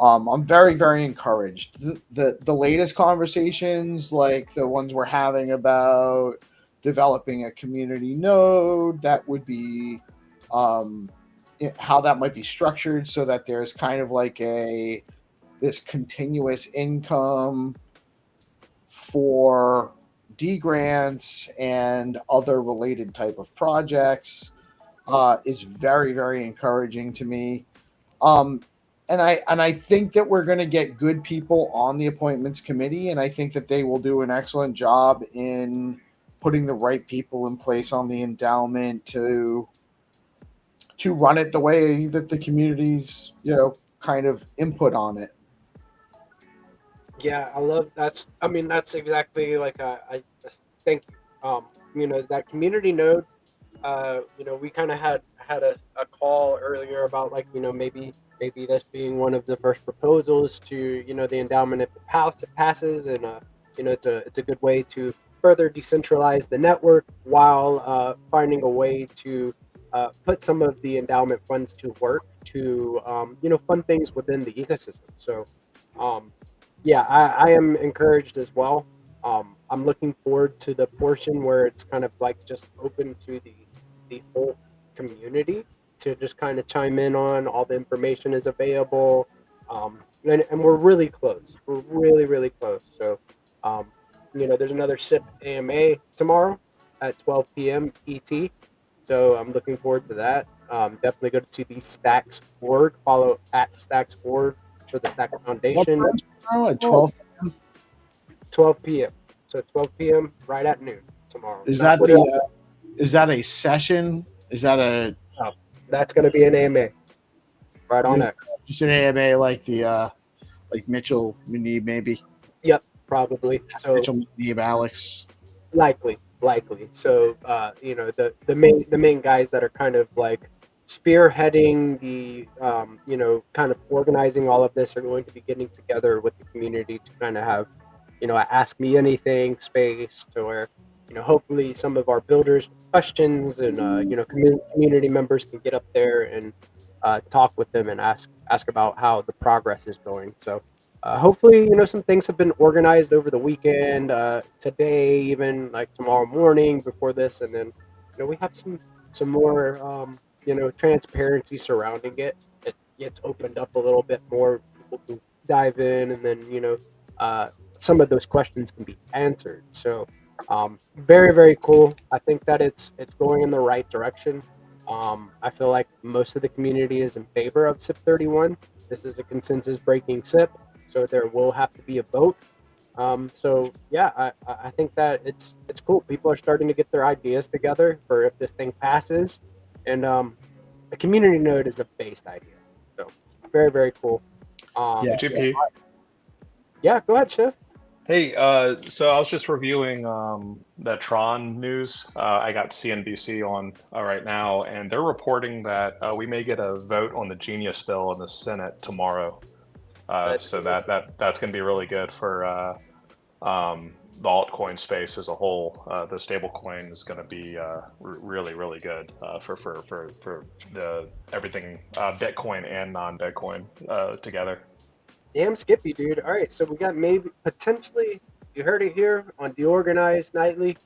I'm very very encouraged. The latest conversations, like the ones we're having about developing a community node, that would be, how that might be structured so that there's kind of like this continuous income for D grants and other related type of projects, is very very encouraging to me. Um, and I think that we're going to get good people on the appointments committee, and I think that they will do an excellent job in putting the right people in place on the endowment to run it the way that the community's kind of input on it. Yeah, I love that's. I mean, that's exactly like I thank you. You know, that community node. You know, we kind of had a call earlier about like, you know, maybe this being one of the first proposals to, you know, the endowment if it passes, and you know, it's a good way to further decentralize the network while finding a way to put some of the endowment funds to work to you know, fund things within the ecosystem. So um, yeah, I am encouraged as well. I'm looking forward to the portion where it's kind of like just open to the whole community to just kind of chime in on all the information is available. And we're really close. We're really, really close. So, um, you know, there's another SIP AMA tomorrow at 12 p.m. ET. So I'm looking forward to that. Definitely go to the Stacks org. Follow at Stacks org for the Stack What Foundation. time tomorrow at 12? 12 p.m. So 12 p.m. right at noon tomorrow. Is Not that what is that a session? Is that that's going to be an AMA right on it. just an AMA like the like Mitchell Muneeb, maybe? Yep, probably. So Mitchell Muneeb, Alex. likely. So you know, the main guys that are kind of like spearheading the you know, kind of organizing all of this are going to be getting together with the community to kind of have, you know, ask me anything space to where, you know, hopefully some of our builders with questions and you know, community members can get up there and talk with them and ask about how the progress is going. So hopefully, you know, some things have been organized over the weekend, today, even like tomorrow morning before this, and then, you know, we have some more, you know, transparency surrounding it. gets opened up a little bit more, people can dive in, and then some of those questions can be answered. So very, very cool. I think that it's going in the right direction. I feel like most of the community is in favor of SIP 31. This is a consensus breaking SIP, so there will have to be a vote. So yeah, I think that it's cool. People are starting to get their ideas together for if this thing passes, and a community node is a based idea. So very, very cool. Yeah. GP. Yeah, go ahead, Chef. Hey, so I was just reviewing the Tron news. I got CNBC on right now, and they're reporting that we may get a vote on the Genius bill in the Senate tomorrow. So that's going to be really good for the altcoin space as a whole. The stablecoin is going to be really, really good for the everything Bitcoin and non-Bitcoin together. Damn Skippy, dude. All right, so we got maybe potentially, you heard it here on DeOrganized Nightly,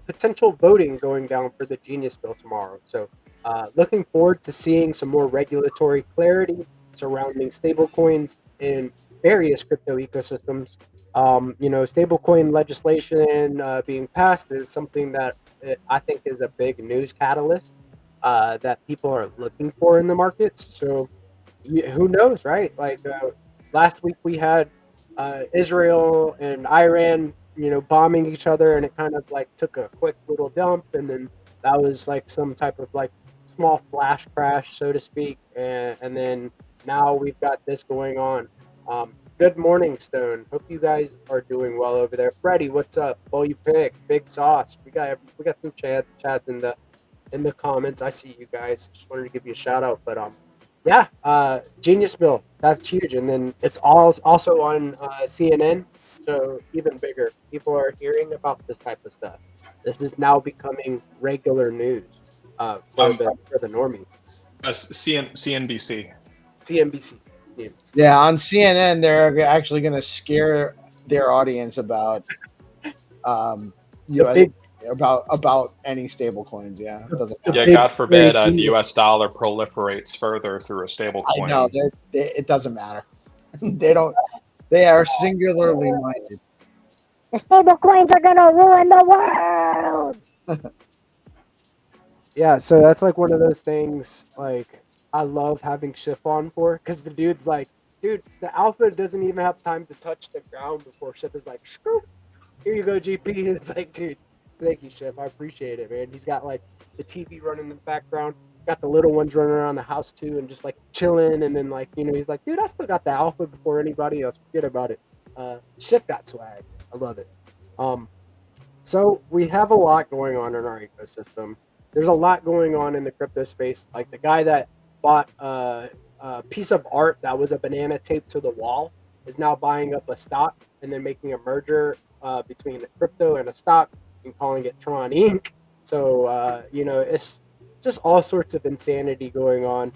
potential voting going down for the Genius bill tomorrow. So looking forward to seeing some more regulatory clarity surrounding stablecoins in various crypto ecosystems. Stablecoin legislation being passed is something that I think is a big news catalyst that people are looking for in the markets. So who knows, right? Like last week we had Israel and Iran, bombing each other, and it kind of like took a quick little dump, and then that was like some type of like small flash crash, so to speak, and then now we've got this going on. Good morning, Stone. Hope you guys are doing well over there. Freddie, what's up? Oh, you pick Big Sauce. We got some chats in the comments. I see you guys. Just wanted to give you a shout out, but Genius Bill, that's huge, and then it's also on CNN, so even bigger. People are hearing about this type of stuff. This is now becoming regular news for the normie. CNBC. CNBC. Yeah, on CNN, they're actually going to scare their audience about US about any stable coins. Yeah, it doesn't matter. Yeah, God forbid the U.S. dollar proliferates further through a stable coin. I know it doesn't matter. They don't. They are singularly minded. The stable coins are gonna ruin the world. Yeah, so that's like one of those things. Like I love having Schiff on for, because the dude's like, dude, the alpha doesn't even have time to touch the ground before Schiff is like, screw. Here you go, GP. It's like, dude, thank you, Chef. I appreciate it, man. He's got like the TV running in the background, got the little ones running around the house too, and just like chilling. And then like, he's like, dude, I still got the alpha before anybody else. Forget about it. Chef got swag. I love it. So we have a lot going on in our ecosystem. There's a lot going on in the crypto space. Like the guy that bought a piece of art that was a banana taped to the wall is now buying up a stock and then making a merger between a crypto and a stock and calling it Tron Inc. So, it's just all sorts of insanity going on.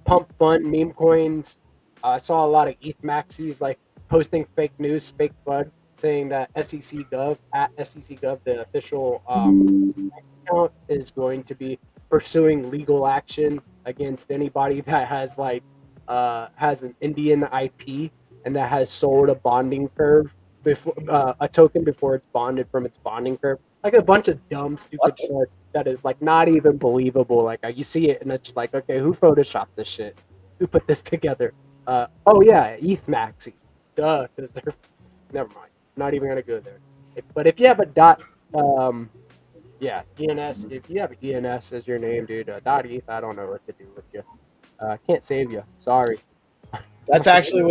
Pump fund meme coins. I saw a lot of ETH maxis like posting fake news, fake FUD, saying that SEC Gov, at SEC Gov, the official account, is going to be pursuing legal action against anybody that has like has an Indian IP and that has sold a bonding curve before a token before it's bonded from its bonding curve. Like a bunch of dumb, stupid shit that is like not even believable. Like you see it and it's like, okay, who photoshopped this shit? Who put this together? Oh yeah, ETH Maxi. Duh, because they're never mind. Not even gonna go there. But if you have a dot, DNS. If you have a DNS as your name, dude, .eth, I don't know what to do with you. Can't save you. Sorry. That's actually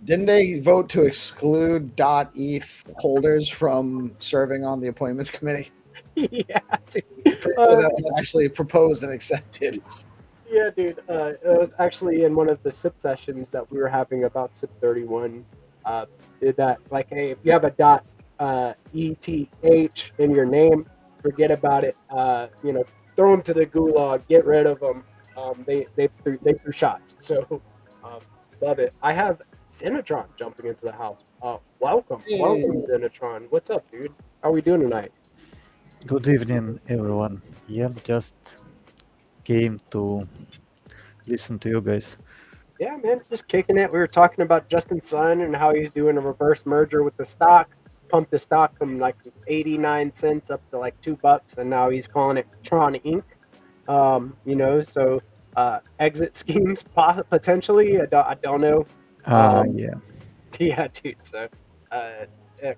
didn't they vote to exclude .eth holders from serving on the appointments committee? Yeah, dude. That was actually proposed and accepted. Yeah, dude. It was actually in one of the SIP sessions that we were having about SIP 31. Did that like, hey, if you have a .eth in your name, forget about it. Throw them to the gulag. Get rid of them. They threw shots. So love it. I have Zenatron jumping into the house. Welcome, Zenatron. What's up, dude? How are we doing tonight? Good evening, everyone. Yeah, just came to listen to you guys. Yeah, man, just kicking it. We were talking about Justin Sun and how he's doing a reverse merger with the stock, pumped the stock from like 89 cents up to like $2, and now he's calling it Tron Inc. So exit schemes potentially. I don't know. Um, Yeah. yeah, dude. So uh,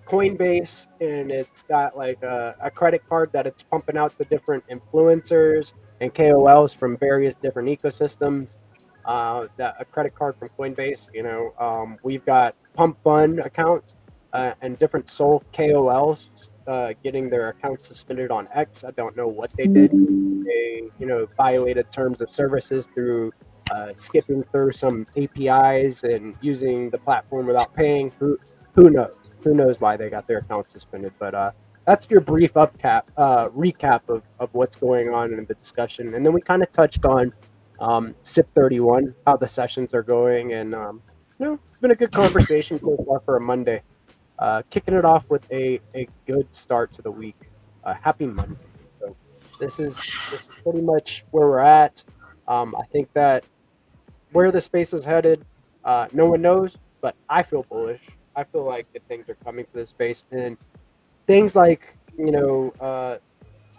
Coinbase, and it's got like a credit card that it's pumping out to different influencers and KOLs from various different ecosystems. That a credit card from Coinbase. We've got Pump Fund accounts and different Soul KOLs getting their accounts suspended on X. I don't know what they did. They violated terms of services through skipping through some APIs and using the platform without paying. Who knows? Who knows why they got their account suspended? But that's your brief recap of what's going on in the discussion. And then we kind of touched on SIP 31, how the sessions are going. And, it's been a good conversation so far for a Monday. Kicking it off with a good start to the week. Happy Monday. So this is pretty much where we're at. I think that where the space is headed, no one knows, but I feel bullish. I feel like that things are coming to this space, and things like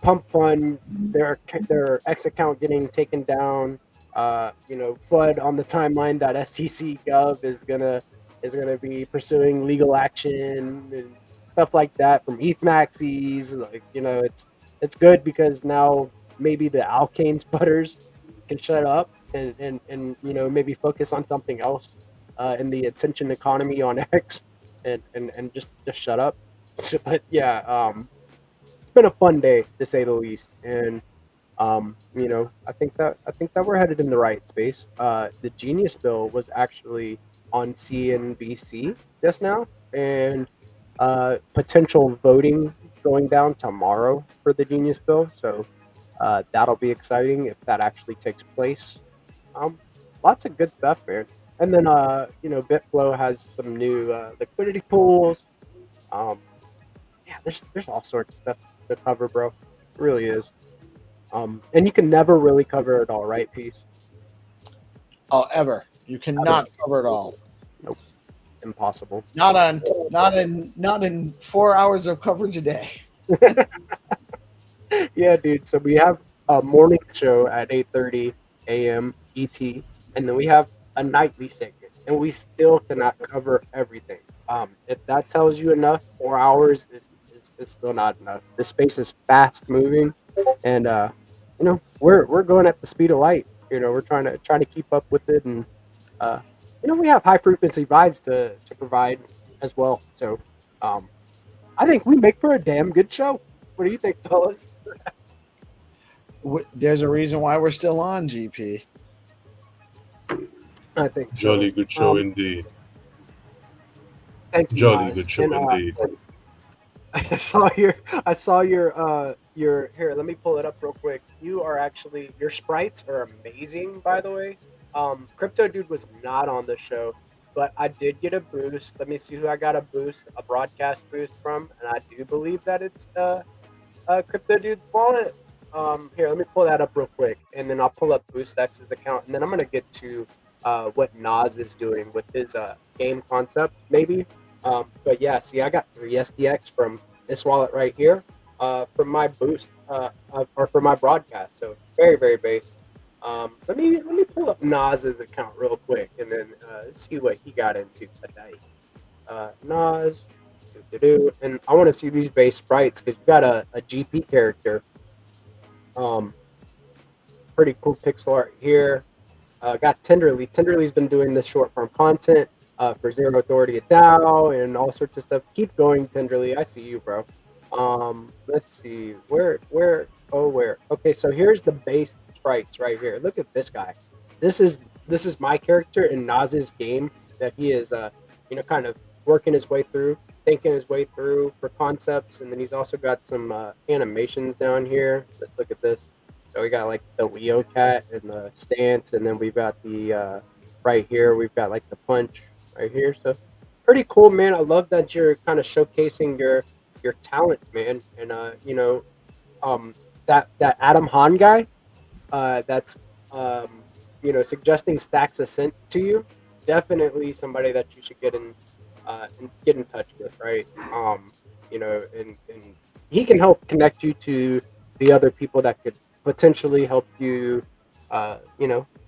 Pump Fund, their X account getting taken down. FUD on the timeline that SEC Gov is gonna be pursuing legal action and stuff like that from ETH maxis. Like it's good because now maybe the Alkane sputters can shut up and maybe focus on something else in the attention economy on X and just shut up. But yeah, it's been a fun day to say the least, and I think that we're headed in the right space. The Genius Bill was actually on CNBC just now, and potential voting going down tomorrow for the Genius Bill. So that'll be exciting if that actually takes place. Lots of good stuff, man. And then BitFlow has some new liquidity pools. Um, yeah, there's all sorts of stuff to cover, bro. It really is. And you can never really cover it all, right? Peace. Ever. You cannot cover it all. Nope. Impossible. Not in 4 hours of coverage a day. Yeah, dude. So we have a morning show at 8:30 a.m. ET, and then we have a nightly segment, and we still cannot cover everything. If that tells you enough, 4 hours is still not enough. The space is fast moving, and we're going at the speed of light. We're trying to keep up with it, and we have high frequency vibes to provide as well. So I think we make for a damn good show. What do you think, fellas? There's a reason why we're still on, GP. I think so. Jolly good show indeed. Thank you, Jolly guys. good show And, indeed. I saw your here. Let me pull it up real quick. Your sprites are amazing, by the way. Crypto Dude was not on the show, but I did get a boost. Let me see who I got a broadcast boost from, and I do believe that it's Crypto Dude's wallet. Here, let me pull that up real quick, and then I'll pull up BoostX's account, and then I'm gonna get to what Nas is doing with his game concept, maybe. But yeah, see, I got 3 SDX from this wallet right here, from my boost, or from my broadcast. So very, very base. Let me pull up Nas's account real quick, and then see what he got into today. Nas, and I want to see these base sprites because you got a GP character. Pretty cool pixel art here. Got Tenderly. Tenderly's been doing this short form content for Zero Authority at DAO and all sorts of stuff. Keep going, Tenderly. I see you, bro. Let's see. Where? Okay, so here's the base sprites right here. Look at this guy. This is my character in Nas's game that he is kind of working his way through, thinking his way through for concepts, and then he's also got some animations down here. Let's look at this. So we got like the Leo cat and the stance, and then we've got the right here, we've got like the punch right here. So pretty cool, man. I love that you're kind of showcasing your talents, man. And that Adam Hahn guy, that's suggesting stacks of scent to you, definitely somebody that you should get in touch with, right? And he can help connect you to the other people that could potentially help you,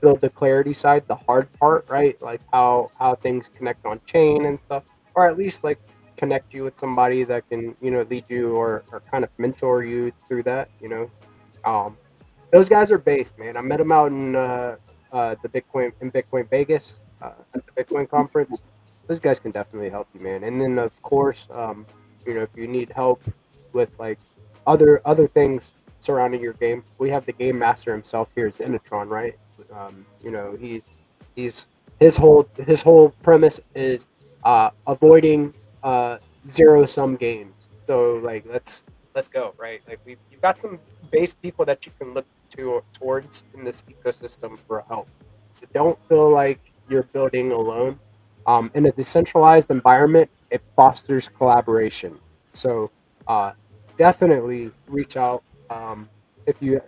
build the clarity side, the hard part, right? Like how things connect on chain and stuff, or at least like connect you with somebody that can, lead you or kind of mentor you through that, um, those guys are based, man. I met them out in Bitcoin Vegas at the Bitcoin conference. Those guys can definitely help you, man. And then of course, if you need help with like other things surrounding your game, we have the game master himself here, Zenitron, right? He's his whole premise is avoiding zero sum games. So like let's go, right? Like you've got some base people that you can look towards in this ecosystem for help. So don't feel like you're building alone. In a decentralized environment, it fosters collaboration. So definitely reach out if you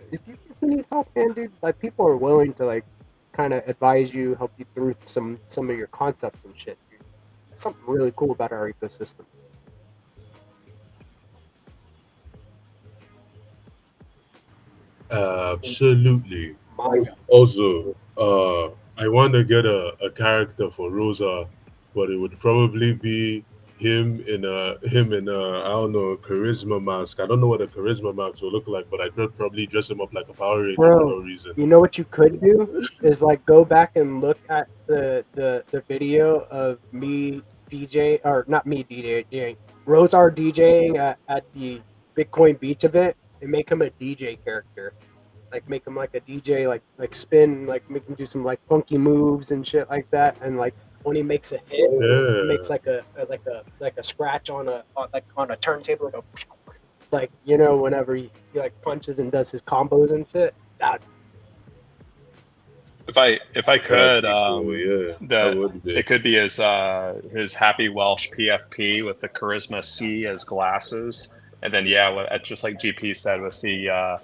need help, man, dude. Like people are willing to like kind of advise you, help you through some of your concepts and shit. Dude. That's something really cool about our ecosystem. Absolutely. My Also, I want to get a character for Rosa, but it would probably be him in I don't know, charisma mask. I don't know what a charisma mask will look like, but I'd probably dress him up like a Power Ranger for no Bro, reason. you know what you could do is like go back and look at the video of me DJ or not me DJing, Rosar DJing at the Bitcoin Beach event and make him a DJ character. Like make him like a DJ, like spin, like make him do some like funky moves and shit like that. And like when he makes a hit, he Yeah. makes like a scratch on a turntable, like whenever he like punches and does his combos and shit. That If I That'd could, be cool. Yeah, that that would be. it could be his Happy Welsh PFP with the Charisma C as glasses, and then just like GP said, with the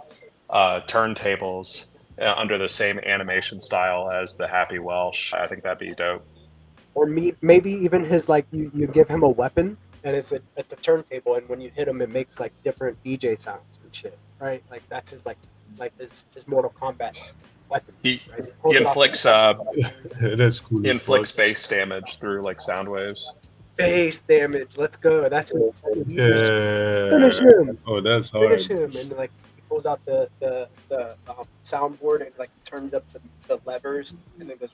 turntables under the same animation style as the Happy Welsh. I think that'd be dope. or maybe even his like you give him a weapon and it's a turntable and when you hit him it makes like different DJ sounds and shit, right? Like that's his Mortal Kombat weapon, He right? He he pulls it off inflicts That's cool he as fuck. inflicts base damage through like sound waves. base damage. Let's go. That's it. Finish Yeah. him. Oh, that's Finish hard. him. And like he pulls out the soundboard and like turns up the levers and then goes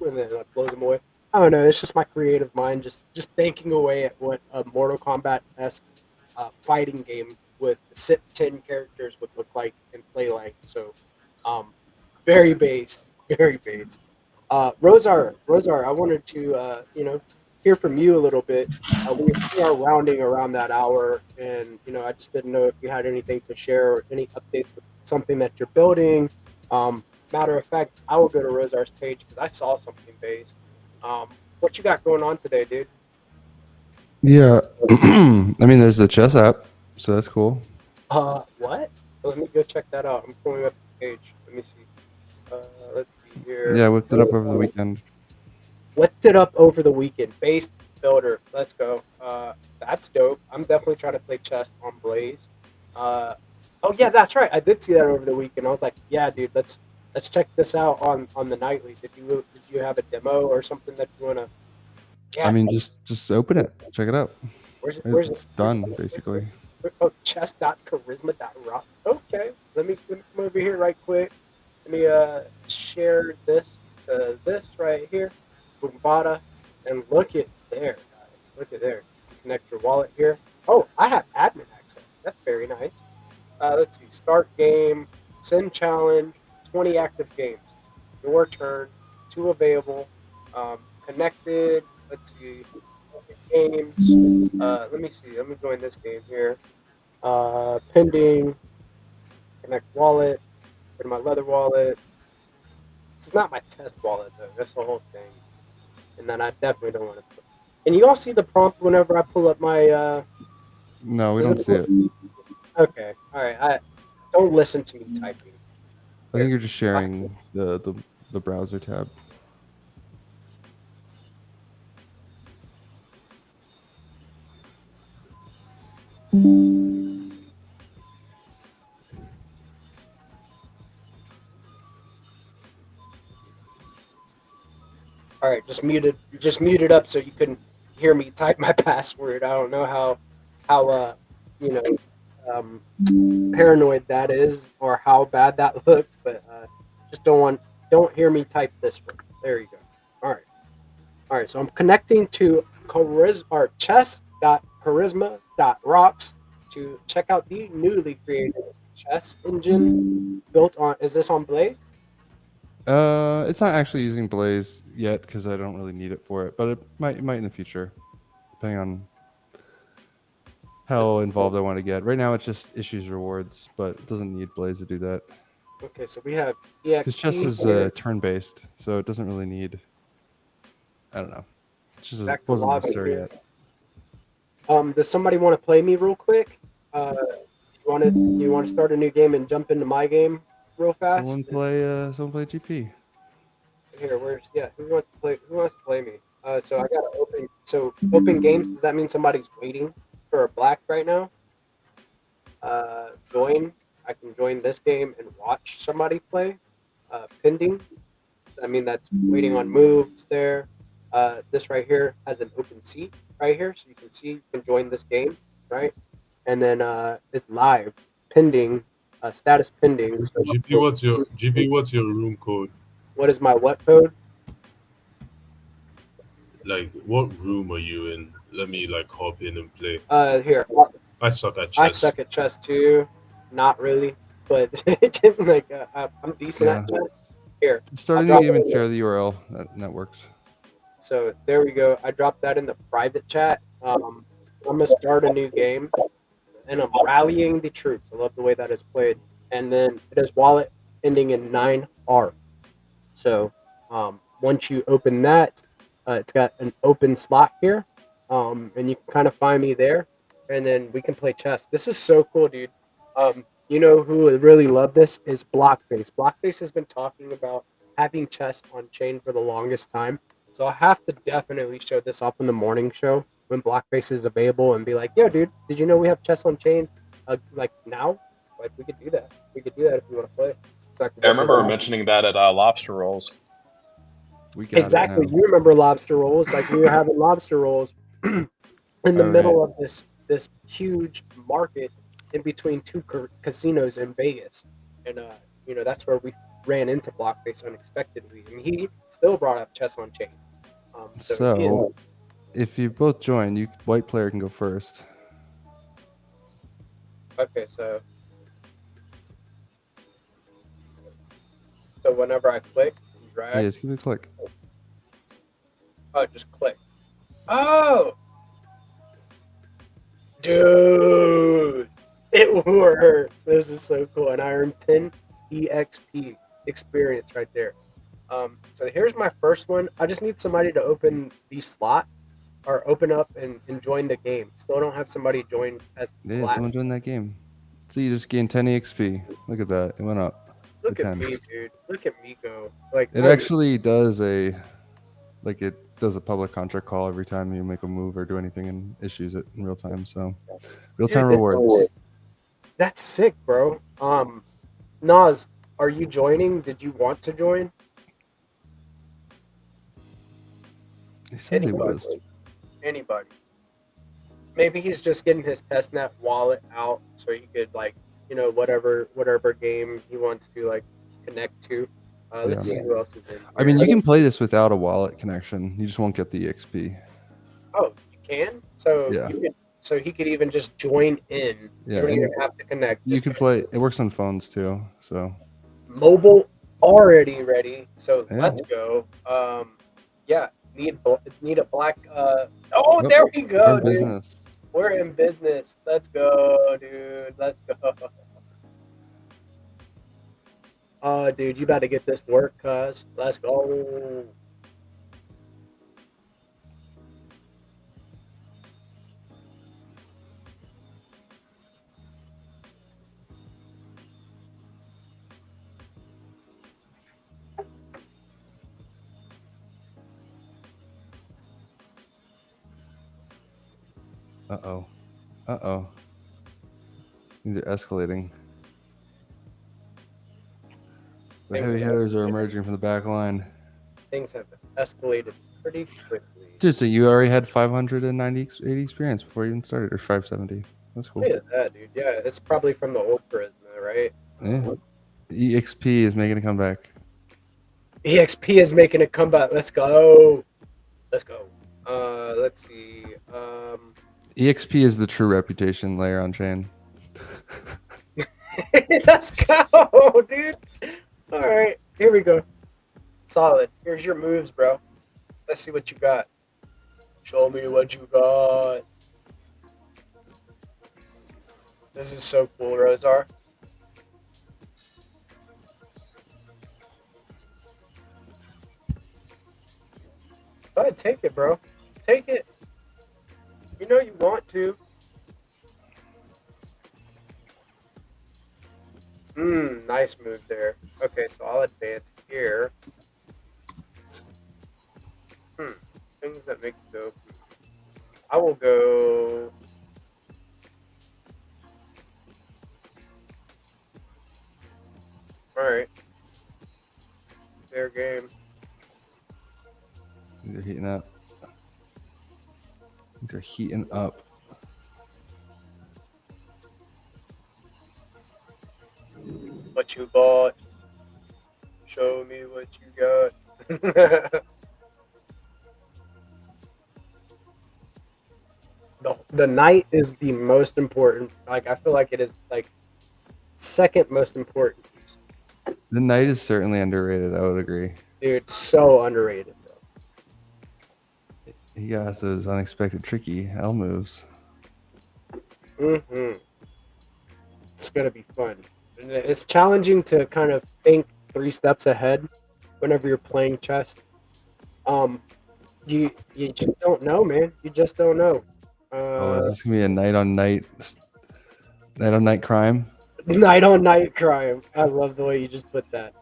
and then like blows him away. I don't know. It's just my creative mind just thinking away at what a Mortal Kombat esque fighting game with 10 characters would look like and play like. So, um, very based, very based. Rosar, I wanted to hear from you a little bit. We are rounding around that hour, and I just didn't know if you had anything to share or any updates with something that you're building. Matter of fact, I will go to Rosar's page because I saw something based. What you got going on today, dude? Yeah, I mean, there's the chess app, so that's cool. What? Let me go check that out. I'm pulling up the page. Let me see. Let's see here. Yeah, I whipped it up over the weekend. Whipped it up over the weekend. Based builder. Let's go. That's dope. I'm definitely trying to play chess on Blaze. Oh yeah, that's right. I did see that over the weekend. I was like, yeah, dude, let's check this out on the nightly. Did you have a demo or something that you wanna? Yeah. I mean, just open it, check it out. Where's It's done basically. Oh, chess.charisma.rock. Okay, let me come over here right quick. Let me share this to this right here. Boombada. And look at there, guys. Look at there. Connect your wallet here. Oh, I have admin access. That's very nice. Let's see. Start game. Send challenge. 20 active games. Your turn. 2 available. Connected. Let's see. Games. Let me see. Let me join this game here. Pending. Connect wallet. Go to my leather wallet. This is not my test wallet though. That's the whole thing. And then I definitely don't want to. And you all see the prompt whenever I pull up my. No, we don't see it. Okay. All right. I don't listen to me typing. I think you're just sharing the browser tab. All right, just muted up so you couldn't hear me type my password. I don't know how you know paranoid that is or how bad that looked, but just don't hear me type this one. There you go. All right. So I'm connecting to chess.charisma.rocks to check out the newly created chess engine built on. Is this on Blaze? It's not actually using Blaze yet because I don't really need it for it, but it might in the future, depending on how involved I want to get. Right now, it's just issues rewards, but it doesn't need Blaze to do that. Okay, so we have Because chess EXP is here. turn-based, so it doesn't really need. I don't know. It's just Back to wasn't lobby necessary here. yet. Does somebody want to play me real quick? You want to start a new game and jump into my game real fast? Someone play GP. Here, who wants to play me? So I gotta open games. Does that mean somebody's waiting for a black right now? Join. I can join this game and watch somebody play. Pending. I mean that's waiting on moves there. This right here has an open seat right here, so you can join this game, right? And then it's live, pending, status pending. So GP? What's your room code? what is my what code? Like, what room are you in? Let me like hop in and play. Here. I suck at chess. I suck at chess too. Not really, but like I'm decent at chess. Here, Start a new game and share the URL. That works. So there we go. I dropped that in the private chat. I'm gonna start a new game, and I'm rallying the troops. I love the way that is played. And then it is wallet ending in 9R. So once you open that, it's got an open slot here, and you can kind of find me there, and then we can play chess. This is so cool, dude. You know who would really love this is Blockface. Blockface has been talking about having chess on chain for the longest time. So I have to definitely show this off in the morning show when Blockface is available and be like, "Yo, dude, did you know we have chess on chain? Like now? Like we could do that. We could do that if you want to play." So I remember mentioning that at Lobster Rolls. We got exactly. it now. You remember lobster rolls? Like we were having lobster rolls in the middle of this huge market in between two casinos in Vegas, and that's where we ran into Blockface unexpectedly, and he still brought up chess on chain. So if you both join, white player can go first. Okay, so whenever I click, and drag. Yeah, just give it a click. Oh, just click. Oh, dude, it works. This is so cool, and I earned 10 EXP experience right there. So here's my first one. I just need somebody to open the slot or open up and join the game. Still don't have somebody join as Yeah, black. someone joined that game. So you just gained 10 EXP. Look at that. It went up. Look at me, dude. Look at me go. Like it actually does it does a public contract call every time you make a move or do anything and issues it in real time. So real time rewards. That's sick, bro. Nas, are you joining? Did you want to join? He said he was. Anybody. Maybe he's just getting his testnet wallet out so he could whatever game he wants to like connect to. Let's see who else is in. I mean, you can play this without a wallet connection. You just won't get the EXP. Oh, you can? So yeah. So he could even just join in. Yeah. You don't even have to connect. You can play. It works on phones too. So mobile already ready. So let's go. Yeah. Need a black. Oh, there we go, dude. Business. We're in business. Let's go, dude. Let's go. Oh, dude, you got to get this work, cuz. Let's go. Uh-oh. Uh-oh. These are escalating. The Things heavy have hitters are escalated. emerging from the back line. Things have escalated pretty quickly. Dude, so you already had 580 experience before you even started, or 570. That's cool. Look at that, dude. Yeah, it's probably from the old Charisma, right? Yeah. EXP is making a comeback. EXP is making a comeback. Let's go. Let's go. Let's see. EXP is the true reputation layer on chain. Let's go, dude. All right, here we go. Solid. Here's your moves, bro. Let's see what you got. Show me what you got. This is so cool, Rosar. Go ahead, take it, bro. Take it. You know you want to. Nice move there. Okay, so I'll advance here. Things that make you go. I will go. All right. Fair game. These are heating up. These are heating up. What you bought? Show me what you got. The night is the most important. Like I feel like it is like second most important. The knight is certainly underrated. I would agree. Dude, so underrated, bro. He got those unexpected tricky L moves. It's gonna be fun. And it's challenging to kind of think 3 steps ahead whenever you're playing chess. You just don't know, man. You just don't know. Oh, is this gonna be a night on night crime? Night on night crime. I love the way you just put that.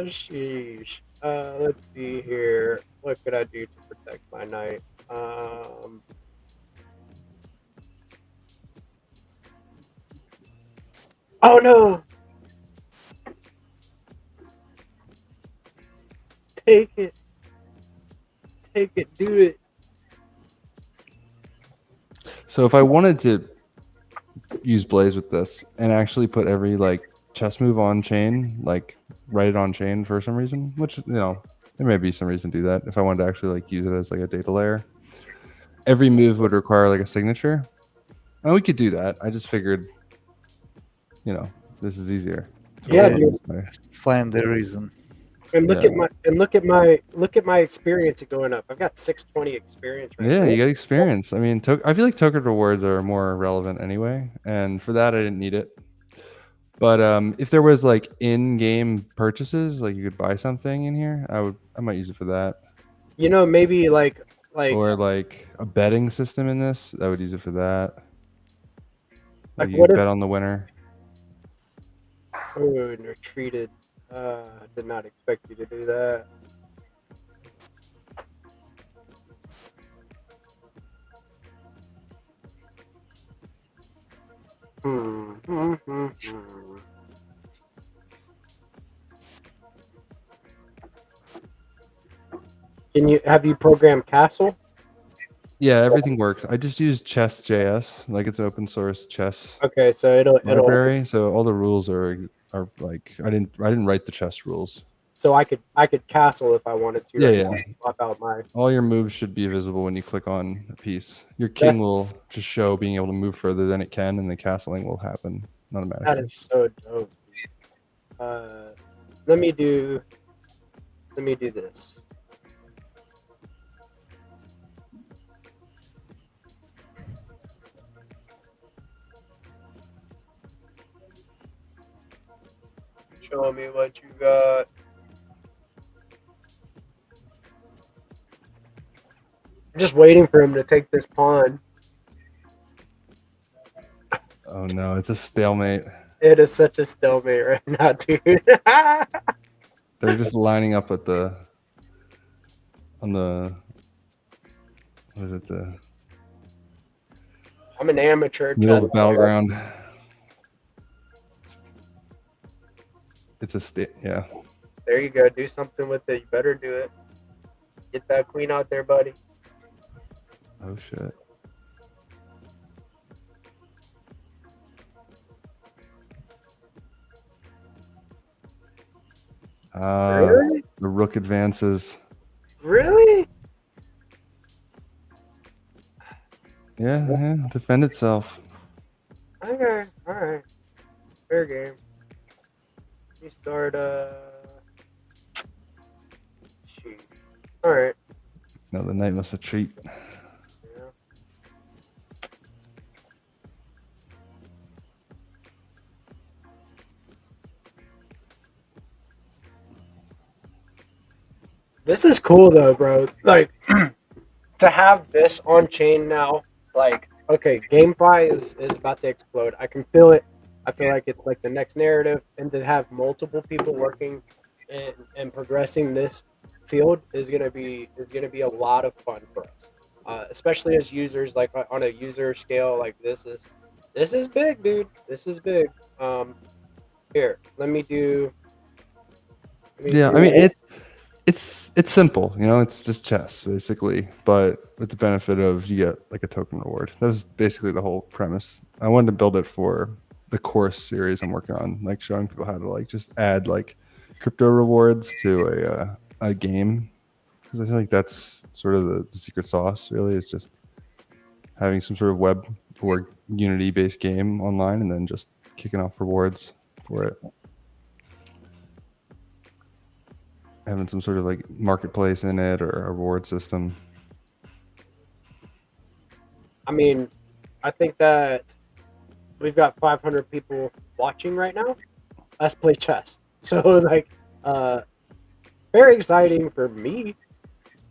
Sheesh. Let's see here. What could I do to protect my knight? Oh no! Take it. Take it. Do it. So if I wanted to use Blaze with this and actually put every like chess move on chain, like write it on chain for some reason, which there may be some reason to do that. If I wanted to actually like use it as like a data layer, every move would require like a signature, and we could do that. I just figured, this is easier. Yeah, dude. Find the reason. And look at my experience going up. I've got 620 experience right now. Yeah, you got experience. I mean, I feel like token rewards are more relevant anyway, and for that I didn't need it. But if there was like in-game purchases, like you could buy something in here, I might use it for that. Maybe like or like a betting system in this, I would use it for that. Like you what bet on the winner. Oh, and retreated. Did not expect you to do that. Have you programmed Castle? Yeah, everything works. I just use chess.js, like it's open source chess. Okay, so it'll library. So all the rules are like I didn't write the chess rules. So I could castle if I wanted to. Yeah. Swap out my. All your moves should be visible when you click on a piece. Your king will just show being able to move further than it can, and the castling will happen automatically. That is so dope. Let me do this. Show me what you got. I'm just waiting for him to take this pawn. Oh no, it's a stalemate. It is such a stalemate right now, dude. They're just lining up at the on the what is it, the I'm an amateur middle chess of the player. battleground. It's a state, yeah. There you go. Do something with it. You better do it. Get that queen out there, buddy. Oh shit. Really? The rook advances. Really? Yeah, defend itself. Okay. All right. Fair game. You start. Shoot. All right. No, the knight must retreat. Yeah. This is cool though, bro. Like to have this on chain now. Like, okay, GameFi is about to explode. I can feel it. I feel like it's like the next narrative, and to have multiple people working and progressing this field is gonna be a lot of fun for us, especially as users. Like on a user scale, like this is big, dude. This is big. Here, let me do. Yeah, I mean it's simple, you know, it's just chess basically, but with the benefit of you get like a token reward. That's basically the whole premise. I wanted to build it for the course series I'm working on, like showing people how to like just add like crypto rewards to a game, because I feel like that's sort of the secret sauce. Really, is just having some sort of web or Unity based game online and then just kicking off rewards for it. Having some sort of like marketplace in it or a reward system. I mean, I think that we've got 500 people watching right now. Us play chess, so like, very exciting for me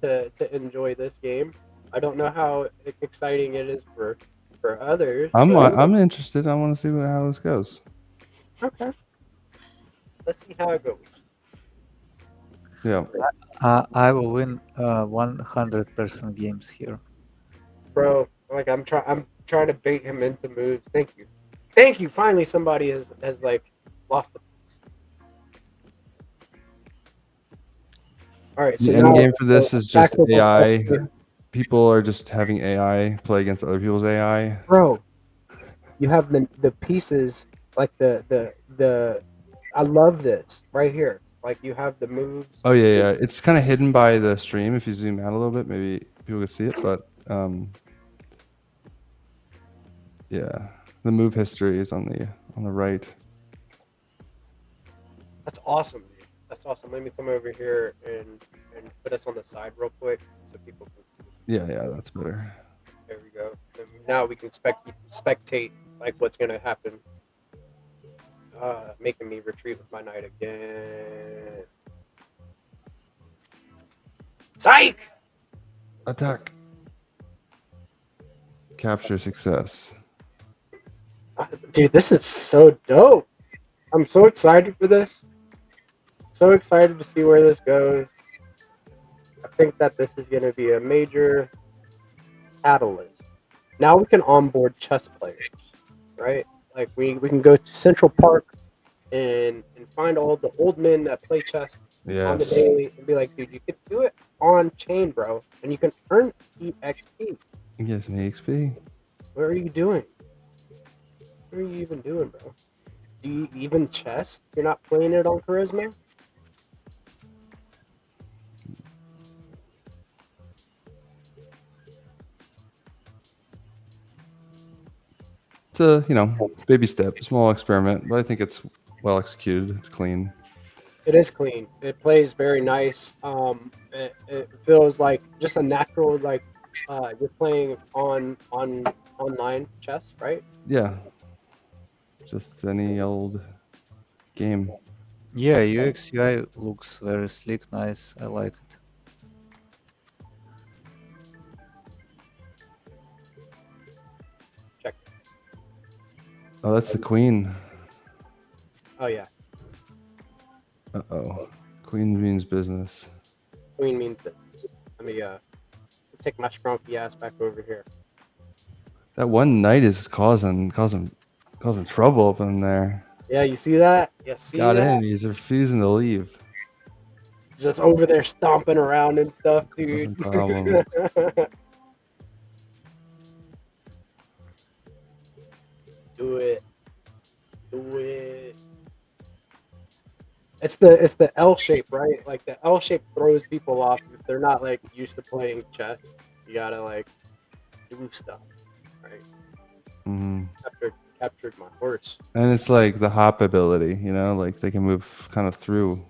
to enjoy this game. I don't know how exciting it is for others. but- I'm interested. I want to see how this goes. okay. Let's see how it goes. Yeah. I will win 100% games here. Bro, like I'm trying to bait him into moves. Thank you. Finally, somebody has like lost the piece. All right, so The end now game for this is just back to the AI. question. People are just having AI play against other people's AI. Bro, you have the pieces like the. I love this right here. Like you have the moves. Oh yeah. It's kind of hidden by the stream. If you zoom out a little bit, maybe people can see it. But yeah, the move history is on the right. That's awesome, dude. That's awesome. Let me come over here and put us on the side real quick so people can. Yeah, that's better. There we go. And now we can spectate like what's gonna happen. Making me retreat with my knight again. Psych! Attack. Capture success. Dude, this is so dope. I'm so excited for this. So excited to see where this goes. I think that this is going to be a major catalyst. Now we can onboard chess players, right? Like we can go to Central Park and find all the old men that play chess on the Yes. daily and be like, dude, you can do it on chain, bro, and you can earn EXP. Yes, an EXP. What are you doing? What are you even doing, bro? Do you even chess? You're not playing it on charisma? It's a baby step, small experiment, but I think it's well executed. It's clean. It is clean. It plays very nice. It feels like just a natural, like you're playing on online chess, right? Yeah, just any old game. Yeah, UX UI looks very sleek, nice. I like it. Check. Oh, that's the queen. Oh yeah, Uh-oh. Queen means business. queen means business. Let me take my scrunky ass back over here. That one knight is causing trouble up in there. Yeah, you see that? You see Got that? in. He's refusing to leave. Just over there stomping around and stuff, dude. Causing problems. Do it. Do it. It's the L shape, right? Like the L shape throws people off if they're not like used to playing chess. You gotta like do stuff, right? Hmm. Captured my horse. And it's like the hop ability, you know, like they can move kind of through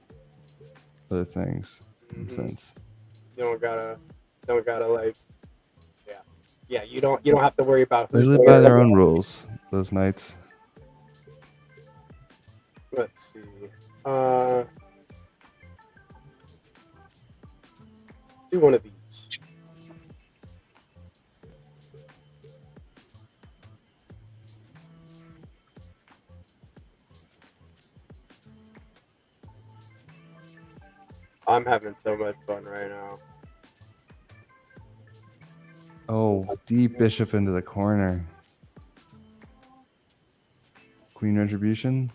other things. In a Mhm. sense. You don't gotta like, yeah. You don't have to worry about They who's live by their own rules. Those knights. Let's see. Do one of these. I'm having so much fun right now. Oh, deep bishop into the corner. Queen retribution.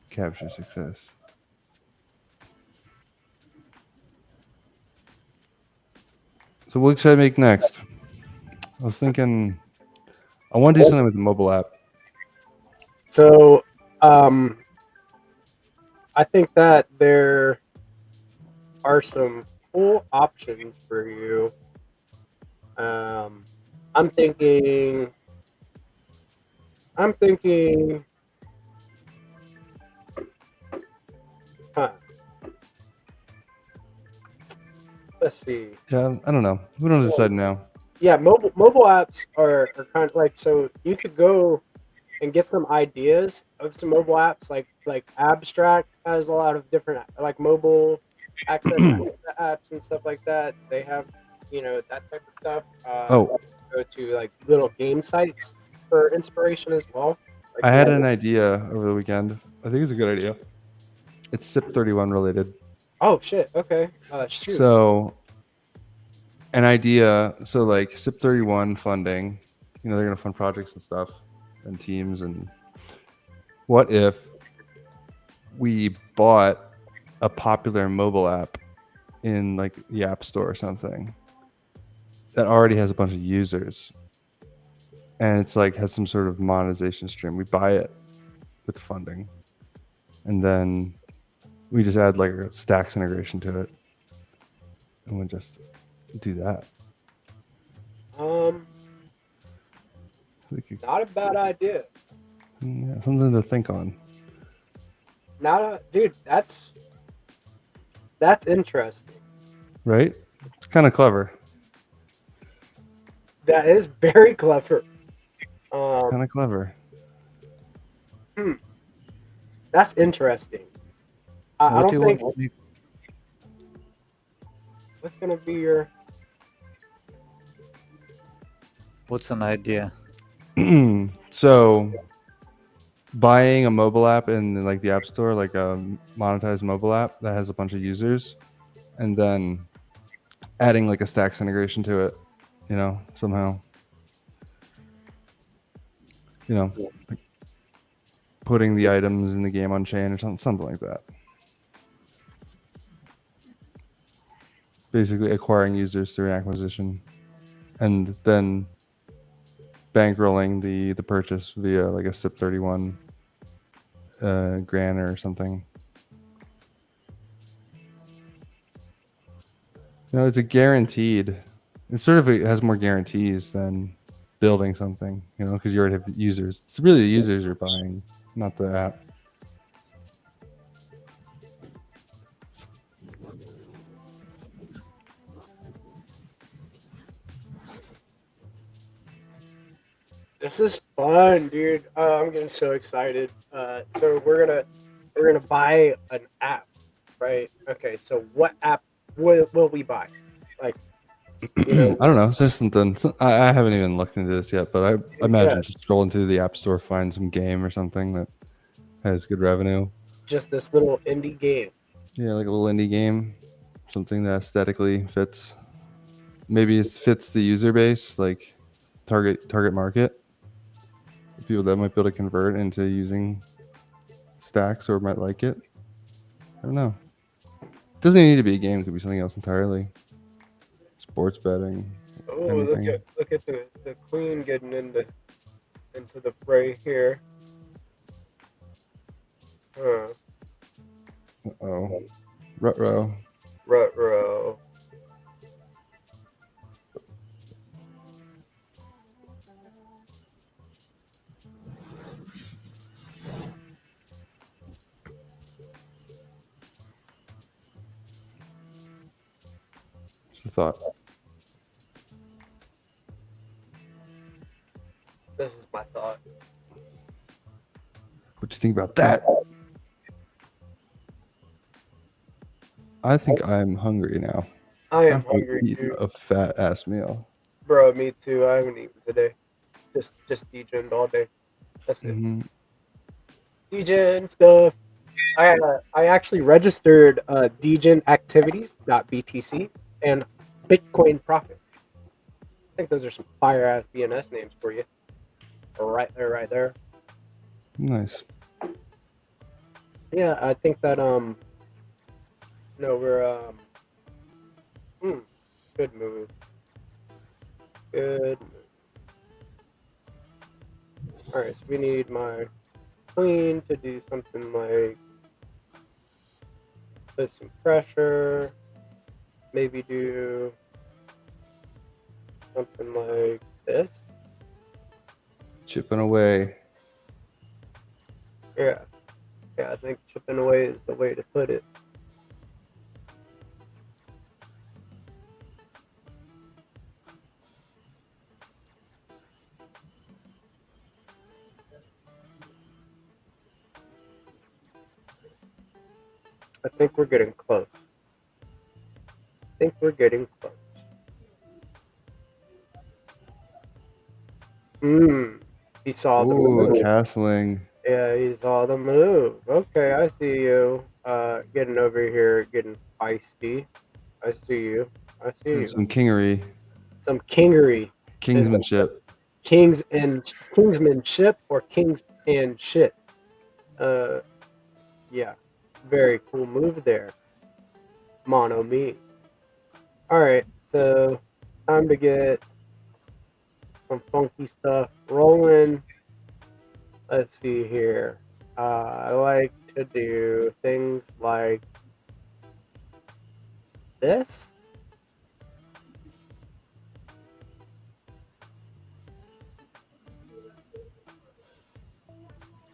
Capture success. So what should I make next? I was thinking I want to do something with the mobile app. So, I think that there are some cool options for you. I'm thinking. Huh. Let's see. Yeah, I don't know. We don't decide now. Yeah, mobile apps are kind of like, so you could go and get some ideas of some mobile apps like Abstract has a lot of different like mobile access apps and stuff like that. They have that type of stuff. Oh, Go to like little game sites for inspiration as well. Like, I had an idea over the weekend. I think it's a good idea. It's SIP31 related. oh shit, okay, shoot. So an idea, so like SIP31 funding, they're going to fund projects and stuff and teams. And what if we bought a popular mobile app in like the App Store or something that already has a bunch of users and it's like has some sort of monetization stream. We buy it with funding and then we just add like a Stacks integration to it and we just do that. Not a bad idea. Yeah, something to think on. Dude, that's interesting. Right? It's kind of clever. That is very clever. Kind of clever. That's interesting. I What do don't you think. want to make? What's gonna be your? What's an idea? So buying a mobile app in like the App Store, like a monetized mobile app that has a bunch of users, and then adding like a Stacks integration to it, somehow. Like putting the items in the game on chain or something like that. Basically acquiring users through an acquisition and then bankrolling the purchase via like a SIP31 grant or something. It's a guaranteed. It sort of has more guarantees than building something, because you already have users. It's really the users you're buying, not the app. This is fun, dude. I'm getting so excited. So we're gonna buy an app, right? Okay. So what app will we buy? Like, I don't know. It's just something. I haven't even looked into this yet, but I imagine just scroll into the App Store, find some game or something that has good revenue. just this little indie game. Yeah, like a little indie game. something that aesthetically fits. Maybe it fits the user base, like target market. People that might be able to convert into using stacks or might like it. I don't know. It doesn't even need to be a game. It could be something else entirely. Sports betting. Oh, Anything. look at the queen getting into the fray here. Huh. Oh, Rutro. Ruh-roh. Just a thought. This is my thought. What do you think about that? I think I'm hungry now. I am I've hungry eaten too. a fat ass meal. Bro, me too. I haven't eaten today. Just degened all day. That's it. Mm-hmm. Degen stuff. I actually registered degenactivities.btc and Bitcoin Profit. I think those are some fire ass DNS names for you. Right there. Nice. Yeah, I think that we're good move. Good move. Alright, so we need my queen to do something like put some pressure. Maybe do something like this. Chipping away. Yeah, I think chipping away is the way to put it. I think we're getting close. He saw the Ooh, move. castling. Yeah, he saw the move. Okay, I see you. Getting over here, getting feisty. I see you. Some kingery. Some kingery. Kingsmanship. Kingsmanship or kings and shit. Yeah. Very cool move there. Mono me. Alright, so time to get some funky stuff rolling. Let's see here. I like to do things like this.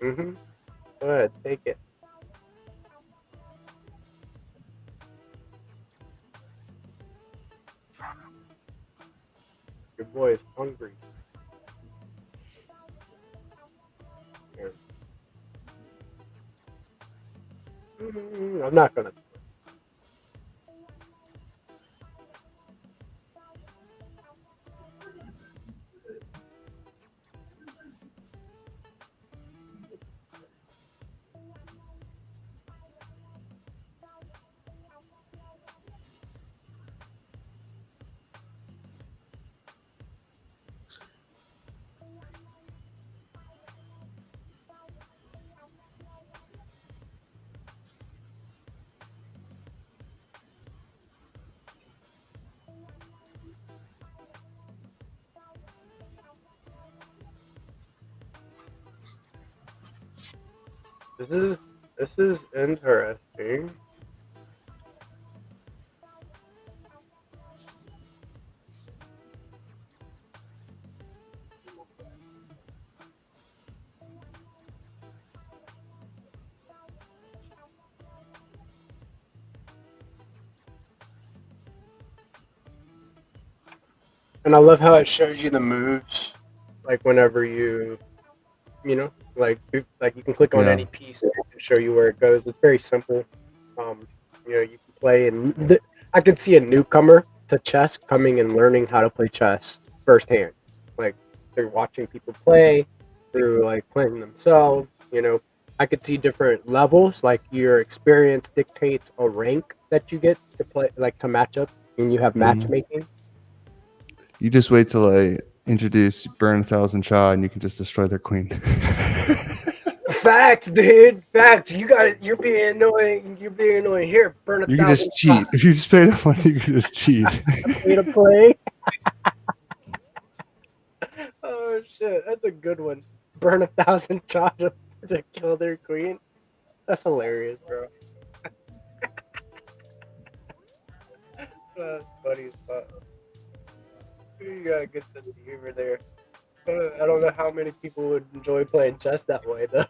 Go ahead, take it. Your boy is hungry. Here. I'm not gonna. This is interesting. And I love how it shows you the moves, like whenever like you can click on any piece and it can show you where it goes. It's very simple. You can play, and I could see a newcomer to chess coming and learning how to play chess firsthand. Like they're watching people play, through like playing themselves. I could see different levels. Like your experience dictates a rank that you get to play, like to match up, and you have matchmaking. You just wait till I introduce Burn 1,000 Cha, and you can just destroy their queen. Facts, dude. Facts. You're being annoying. You're being annoying. Here, burn You 1,000. can just cheat. If you just pay enough money, you can just cheat. Pay to play. Oh shit, that's a good one. Burn 1,000 Cha to kill their queen. That's hilarious, bro. That's funny as fuck. You got a good sense of humor there. I don't know how many people would enjoy playing chess that way, though.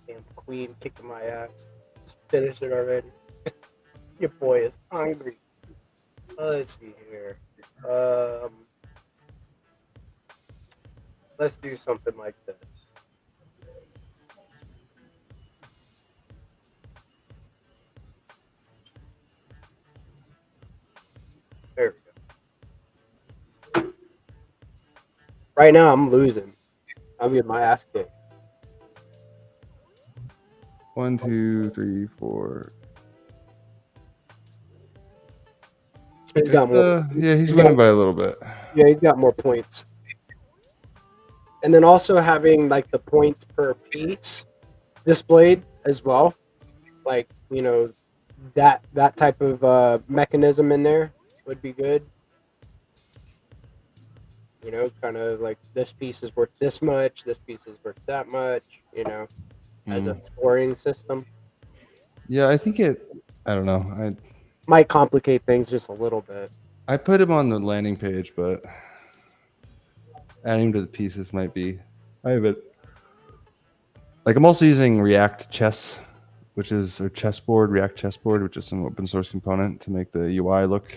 Damn queen kicking my ass. Just finish it already. Your boy is hungry. Let's see here. Let's do something like this. There we go. Right now, I'm losing. I'm getting my ass kicked. 1, 2, 3, 4. He's got more. Yeah, he's winning by a little bit. Yeah, he's got more points. And then also having like the points per piece displayed as well, like that type of mechanism in there would be good. Kind of like this piece is worth this much, this piece is worth that much. As a scoring system. Yeah, I think it. I don't know. I might complicate things just a little bit. I put him on the landing page, but adding him to the pieces might be. I have it. Like I'm also using React Chess, chessboard, React Chessboard, which is an open source component to make the UI look,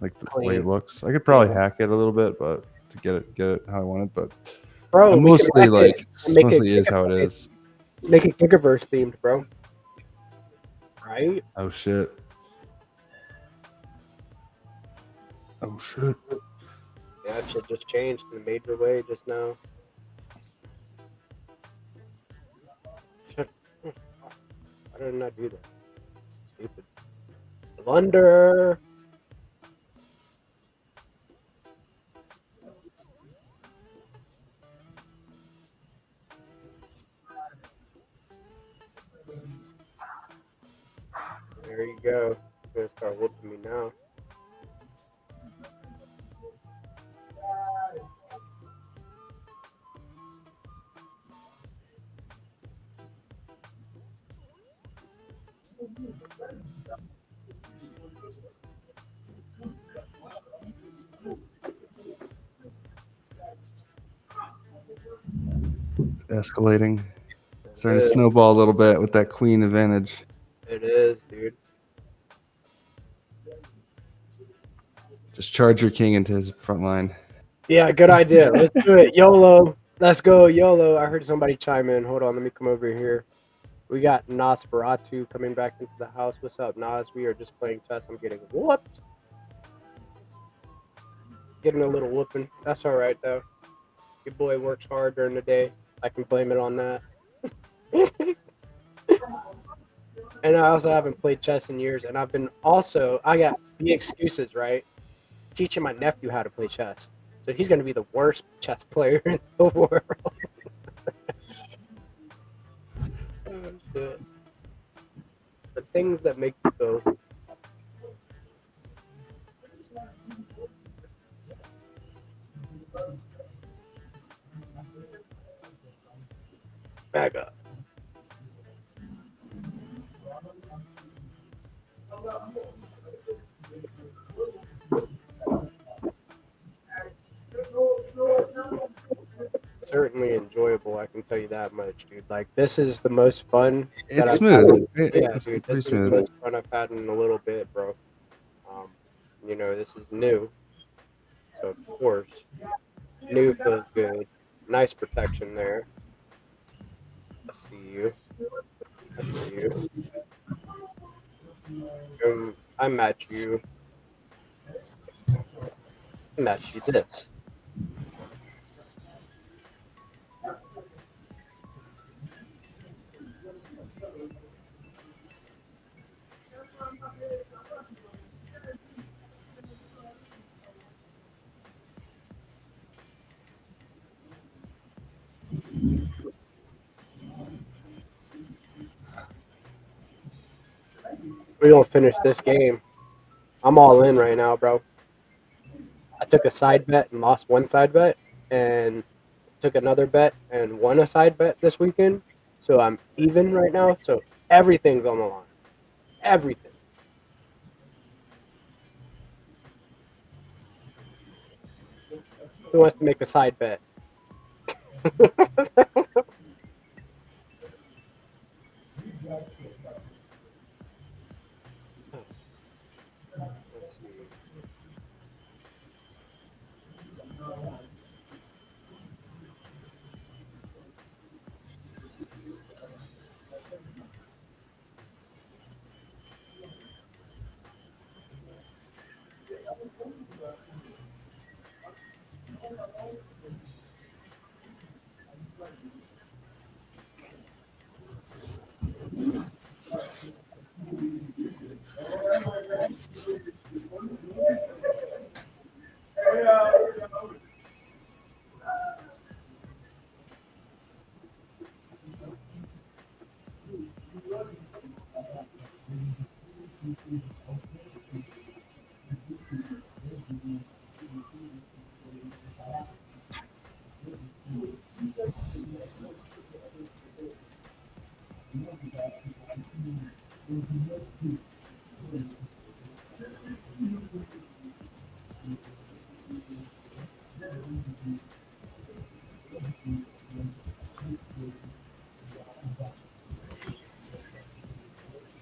like the way it looks. I could probably hack it a little bit, but to get it how I want it. But bro, mostly is how it is. Make it Gigaverse themed, bro. Right? Oh shit. Oh shit. Yeah, that shit just changed in a major way just now. Shit. Why did I not do that? Stupid. Blunder. There you go. He's gonna start whooping me now. Escalating. Starting to snowball a little bit with that queen advantage. It is, dude. Just charge your king into his front line. Yeah, good idea. Let's do it. YOLO. Let's go, YOLO. I heard somebody chime in. Hold on, let me come over here. We got Nosferatu coming back into the house. What's up, Nas? We are just playing chess. I'm getting whooped. Getting a little whooping. That's all right, though. Your boy works hard during the day. I can blame it on that. And I also haven't played chess in years. And I got the excuses, right? Teaching my nephew how to play chess. So he's going to be the worst chess player in the world. Oh, shit. The things that make you go. Back up. Certainly enjoyable, I can tell you that much, dude. Like, this is the most fun. It's smooth. It's dude, this is the most fun I've had in a little bit, bro. This is new. So, of course, new feels good. Nice protection there. I see you. I match you. I match you this. We're gonna finish this game. I'm all in right now, bro. I took a side bet and lost one side bet, and took another bet and won a side bet this weekend. So I'm even right now. So everything's on the line. Everything. Who wants to make a side bet? Let's see.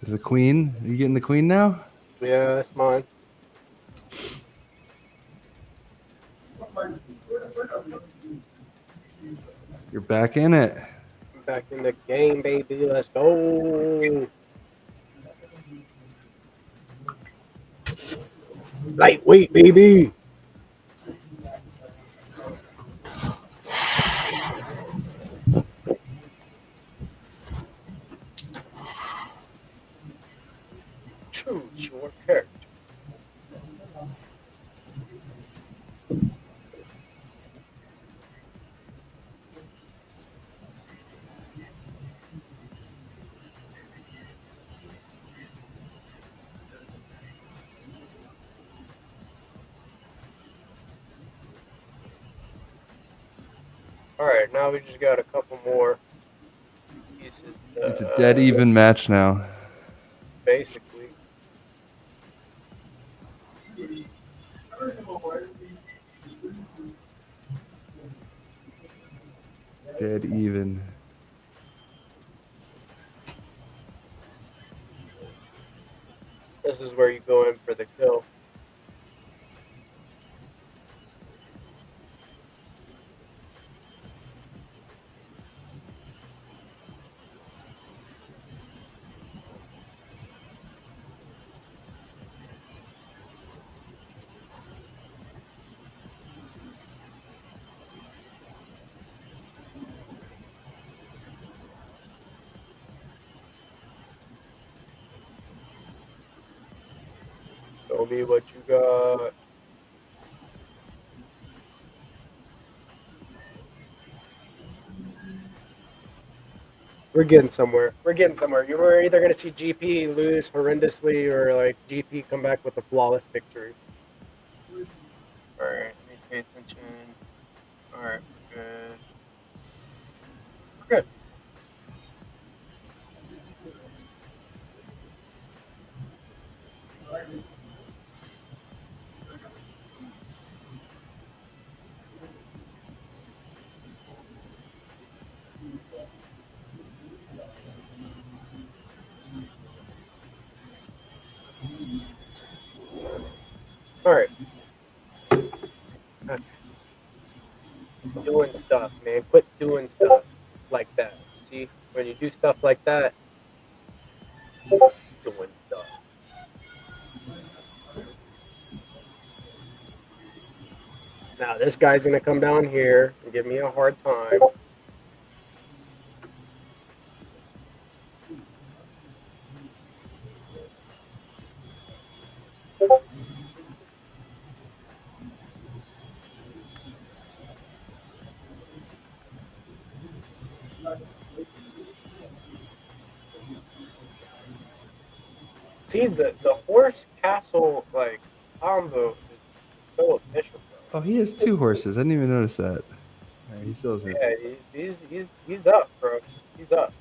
Is the queen? Are you getting the queen now? Yeah, that's mine. You're back in it. I'm back in the game, baby. Let's go. Lightweight, baby. Choose your character. All right, now we just got a couple more pieces. It's a dead even match now. Basically. Dead even. This is where you go in for the kill. Show me what you got. We're getting somewhere. We're getting somewhere. You were either going to see GP lose horrendously or like GP come back with a flawless victory. All right, let me pay attention. All right, we're good. We're good. All right. Okay. Doing stuff, man. Quit doing stuff like that. See, when you do stuff like that, doing stuff. Now this guy's gonna come down here and give me a hard time. See, the horse castle like combo is so official, bro. Oh, he has 2 horses. I didn't even notice that. All right, he still has Yeah, he's up, bro. He's up.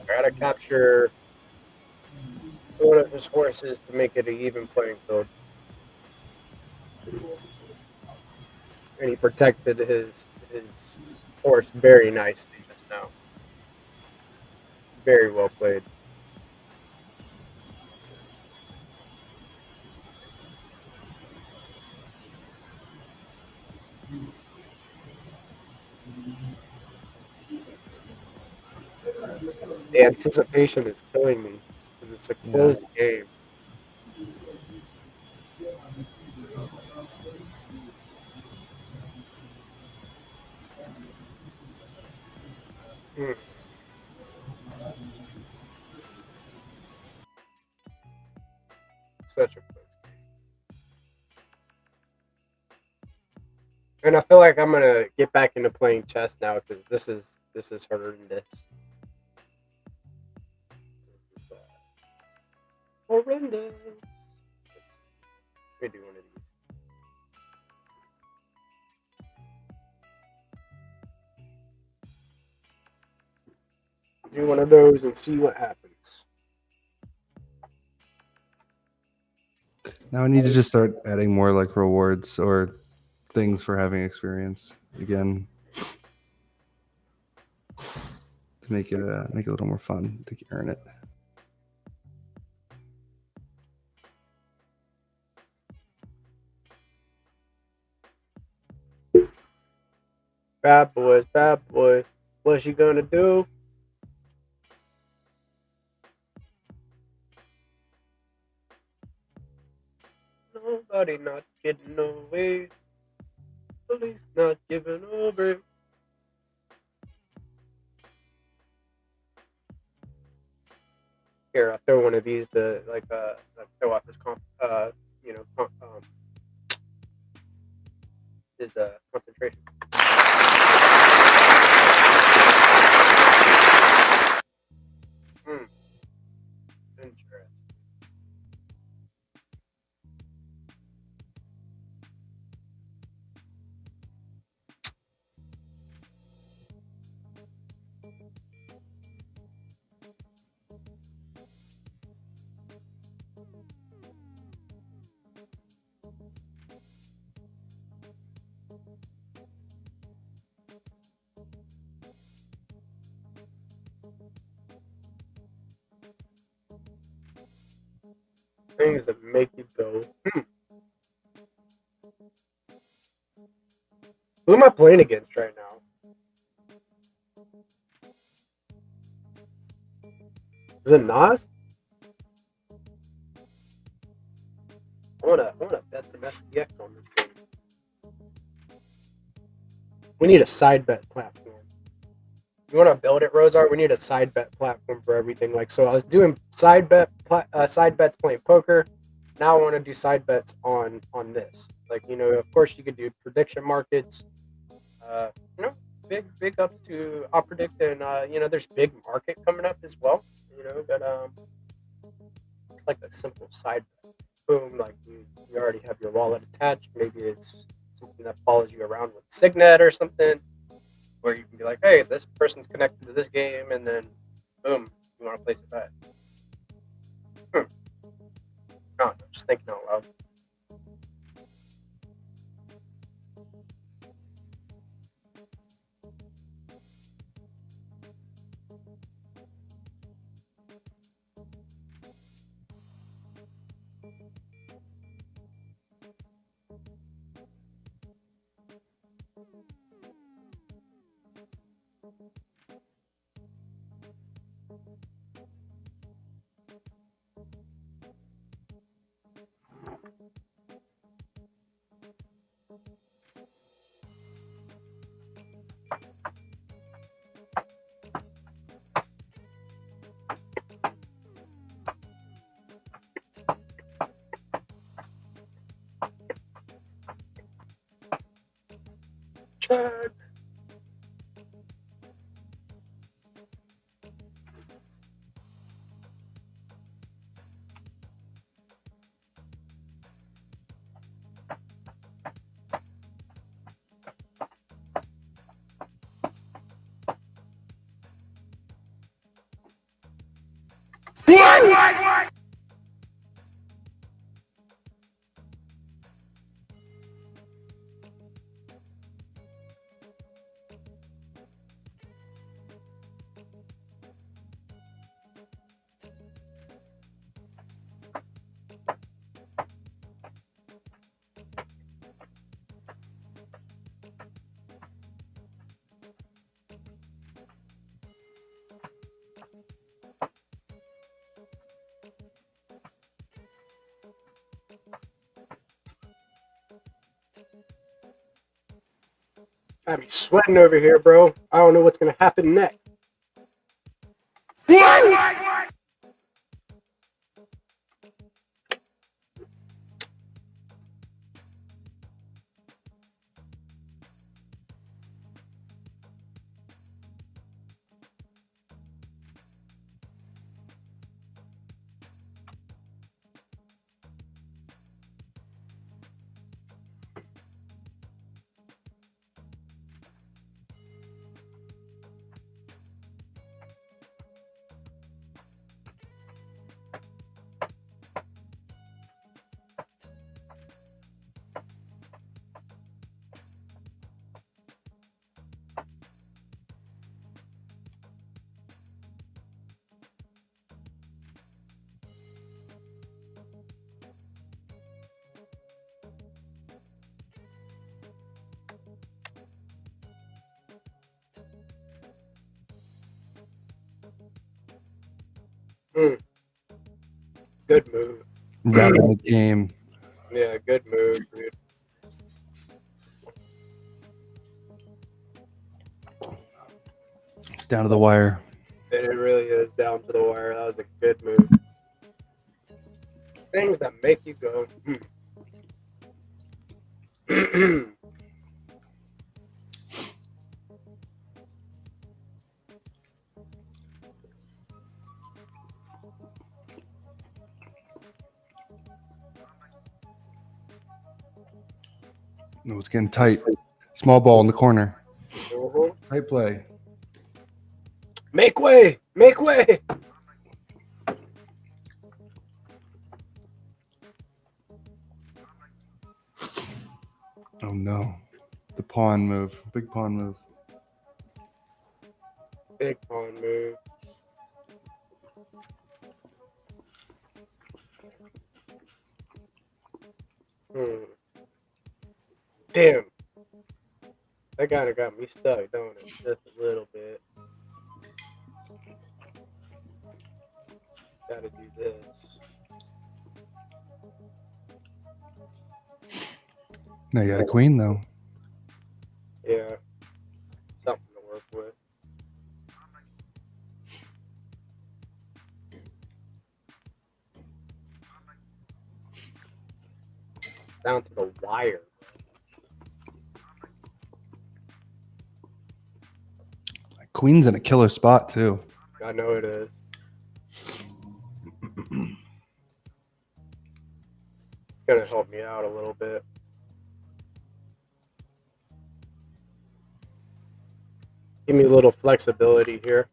Gotta capture one of his horses to make it an even playing field. And he protected his horse very nicely just now. Very well played. The anticipation is killing me because it's a Yeah. close game. Hmm. Such a close game. And I feel like I'm gonna get back into playing chess now because this is horrendous. Horrendous. Let me do one of these. Do one of those and see what happens. Now I need to just start adding more like rewards or things for having experience again to make it a little more fun to earn it. Bad boys, bad boys. What's she gonna do? Nobody not getting away. Police not giving over. Here, I'll throw one of these to show off his his concentration. Hmm. Interesting. Things that make you go. Who am I playing against right now? Is it Nas? I wanna bet some SPX on this game. We need a side bet platform. You want to build it, Rosar? We need a side bet platform for everything. Like, so I was doing side bets playing poker. Now I want to do side bets on this. Like, of course you could do prediction markets. Uh, you know, big ups to I'll predict, and there's big market coming up as well. But it's like a simple side bet. Boom, like you already have your wallet attached. Maybe it's something that follows you around with Signet or something, where you can be like, hey, this person's connected to this game, and then boom, you want to place a bet. No, just thinking out loud. time. I'm sweating over here, bro. I don't know what's gonna happen next. Good move. Wrapping the game. Yeah, good move, dude. It's down to the wire. It really is down to the wire. That was a good move. Things that make you go, No, it's getting tight. Small ball in the corner. Mhm. Tight play. Make way! Make way! Oh no. The pawn move. Big pawn move. Big pawn move. Damn. That kind of got me stuck, don't it? Just a little bit. Gotta do this. Now you got a queen though. Yeah. Something to work with. Down to the wire. Queen's in a killer spot too. I know it is. It's gonna help me out a little bit. Give me a little flexibility here.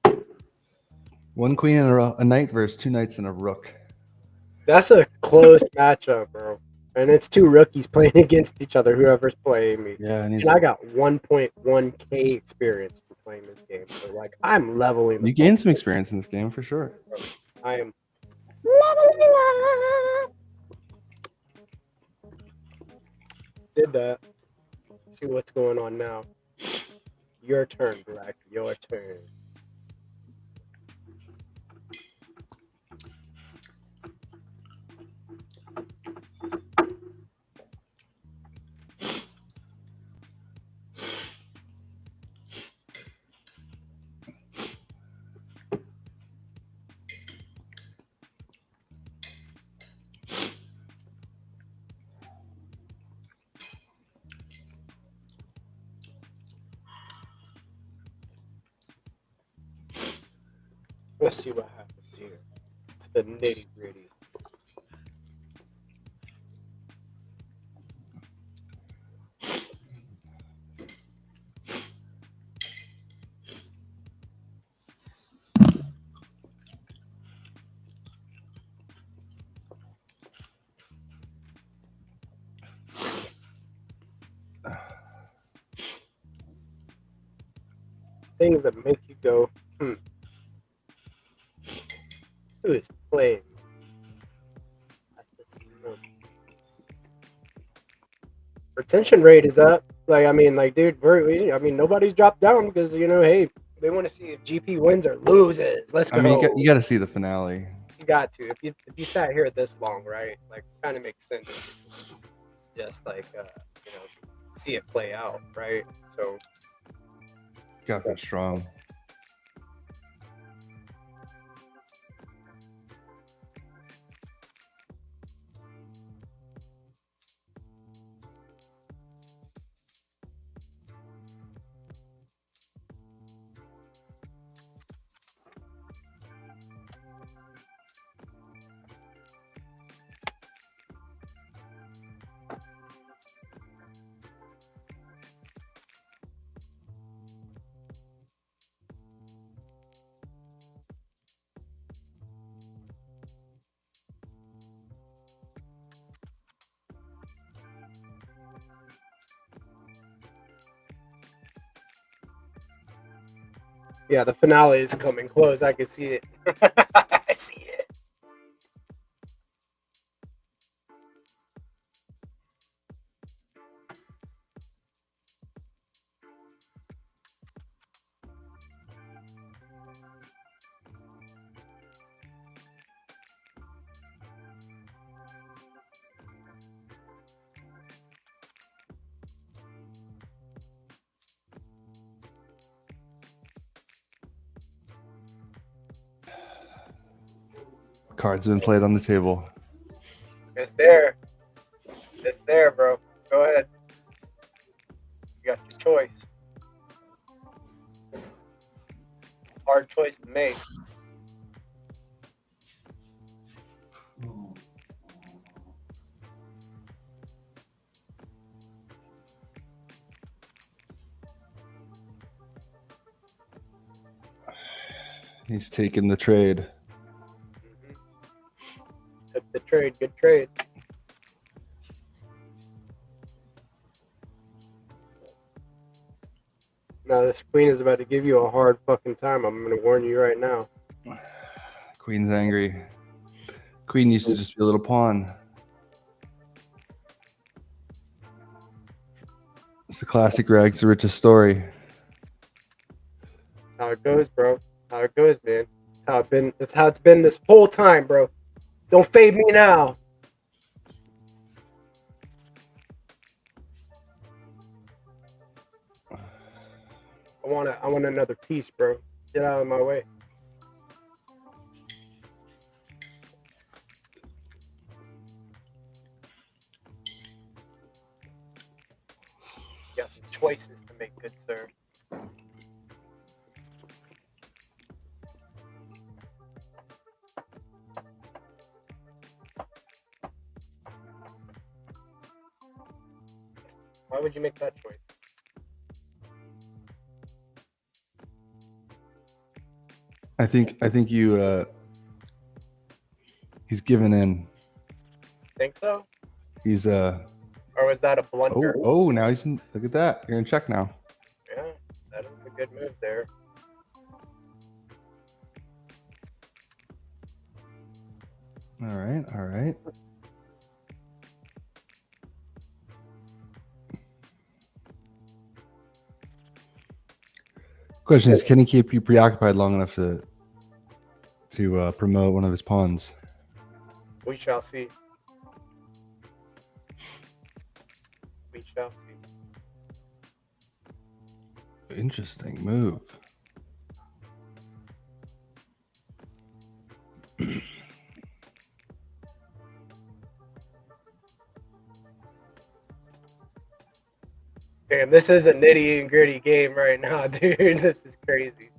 One queen and a knight versus two knights and a rook. That's a close matchup, bro. And it's two rookies playing against each other, whoever's playing me. Yeah, and And I got 1.1k experience for playing this game. So, like, I'm leveling. you gained some experience in this game for sure. I am. Did that. See what's going on now. Your turn, Black. Your turn. Let's see what happens here. It's the nitty gritty. Things that make you go, Who is playing? Retention rate is up. Like, I mean, like, dude, nobody's dropped down because, hey, they want to see if GP wins or loses. Let's go. I mean, you got to see the finale. You got to. If you sat here this long, right? Like, kind of makes sense. Just like, see it play out, right? So, Got that strong. yeah, the finale is coming close. I can see it. I see it. Cards have been played on the table. It's there. It's there, bro. Go ahead. You got your choice. Hard choice to make. He's taking the trade. Took the trade. Good trade. Now this queen is about to give you a hard fucking time. I'm gonna warn you right now. Queen's angry. Queen used to just be a little pawn. It's a classic rags to riches story. That's how it goes, bro. How it goes, man. That's how it's been this whole time, bro. Don't fade me now. I want another piece, bro. Get out of my way. You got some choices to make, good sir. Why would you make that choice? I think you he's given in. Think so? He's Or was that a blunder? oh now he's in, look at that. You're in check now. Yeah, that was a good move there. All right. Question is, can he keep you preoccupied long enough to promote one of his pawns? We shall see. We shall see. Interesting move. Damn, this is a nitty and gritty game right now, dude. This is crazy.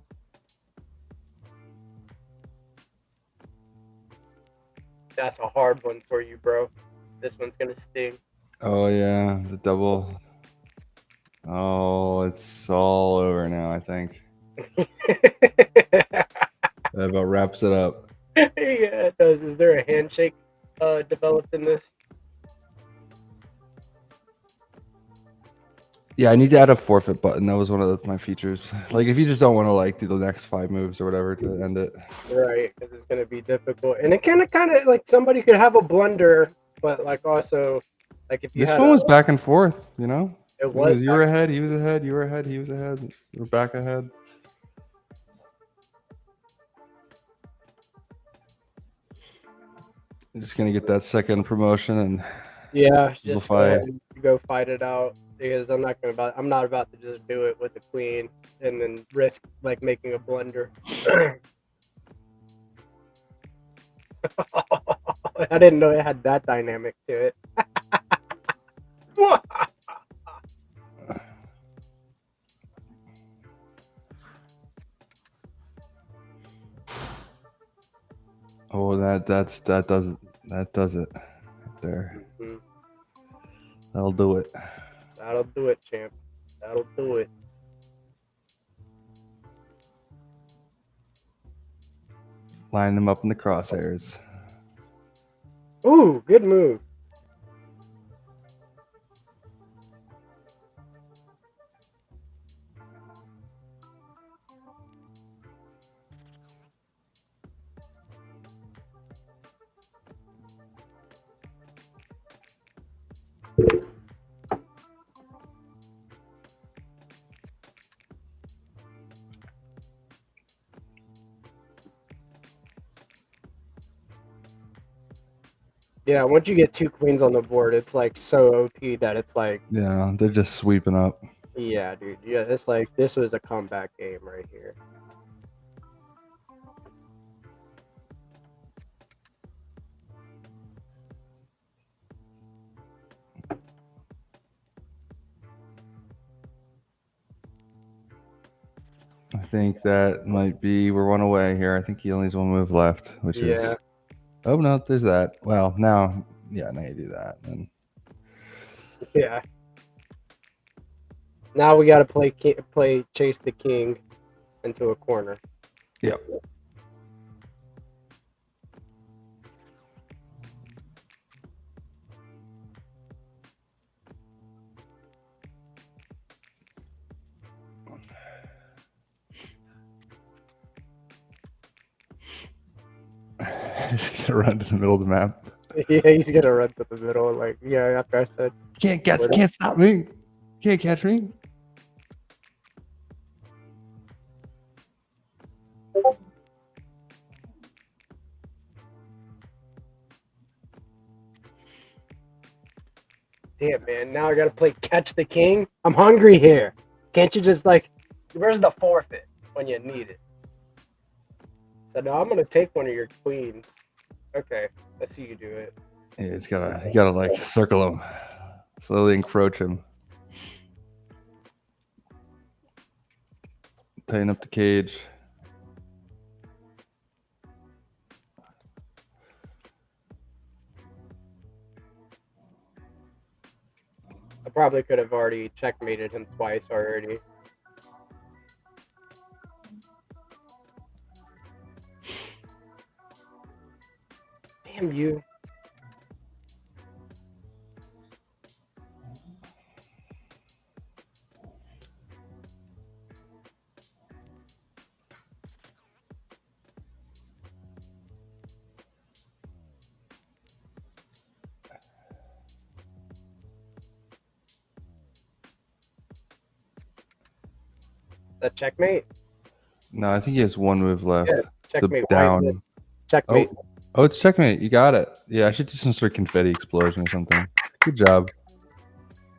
that's a hard one for you, bro. This one's gonna sting. Oh yeah, the double. Oh, it's all over now. I think that about wraps it up. Yeah, it does. Is there a handshake developed in this? Yeah, I need to add a forfeit button. That was one of my features. Like, if you just don't want to like do the next 5 moves or whatever to end it. Right, because it's gonna be difficult, and it kind of like somebody could have a blunder, but like also, like if you This had one was back and forth. You know, it was you were ahead, he was ahead, you were ahead, he was ahead. We're back ahead. I'm just gonna get that second promotion and yeah, just go, simplify. ahead and go fight it out because I'm not about to just do it with the queen and then risk like making a blunder. I didn't know it had that dynamic to it. Oh, that does it right there. Mhm. That'll do it. That'll do it, champ. That'll do it. Line them up in the crosshairs. Ooh, good move. Yeah, once you get 2 queens on the board, it's like so OP that it's like, Yeah, they're just sweeping up. yeah, dude. Yeah, it's like this was a comeback game right here. I think that might be we're 1 away here. I think he only has 1 move left, which Yeah. is oh no, there's that. Well, now you do that. And Yeah. Now we got to play chase the king into a corner. yep. He's gonna run to the middle of the map. Yeah, he's gonna run to the middle. Like, yeah, after I said, Can't stop me. Can't catch me. damn, man, now I gotta play catch the king. I'm hungry here. Can't you just like, where's the forfeit when you need it? So no, I'm gonna take one of your queens. Okay, let's see you do it. Yeah, you gotta like circle him, slowly encroach him, tighten up the cage. I probably could have already checkmated him twice already. Damn you. That checkmate? No, I think he has 1 move left. Yeah, checkmate. The down. Checkmate. Oh, it's checkmate. You got it. Yeah, I should do some sort of confetti explosion or something. Good job.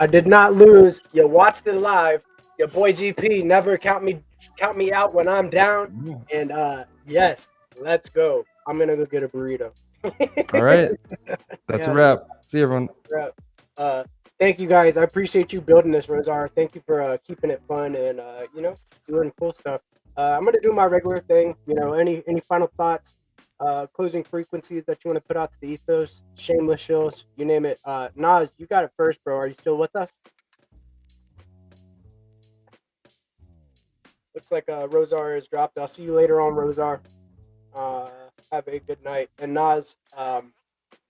I did not lose. You watched it live. Your boy GP never count me out when I'm down. Yeah. And yes, let's go. I'm gonna go get a burrito. All right. That's a wrap. See everyone. Thank you guys. I appreciate you building this, Rosar. Thank you for keeping it fun and doing cool stuff. I'm gonna do my regular thing. Any final thoughts? closing frequencies that you want to put out to the ethos, shameless shills, you name it. Nas, you got it first, bro. Are you still with us? Looks like Rosar is dropped. I'll see you later on, Rosar. Have a good night. And Nas,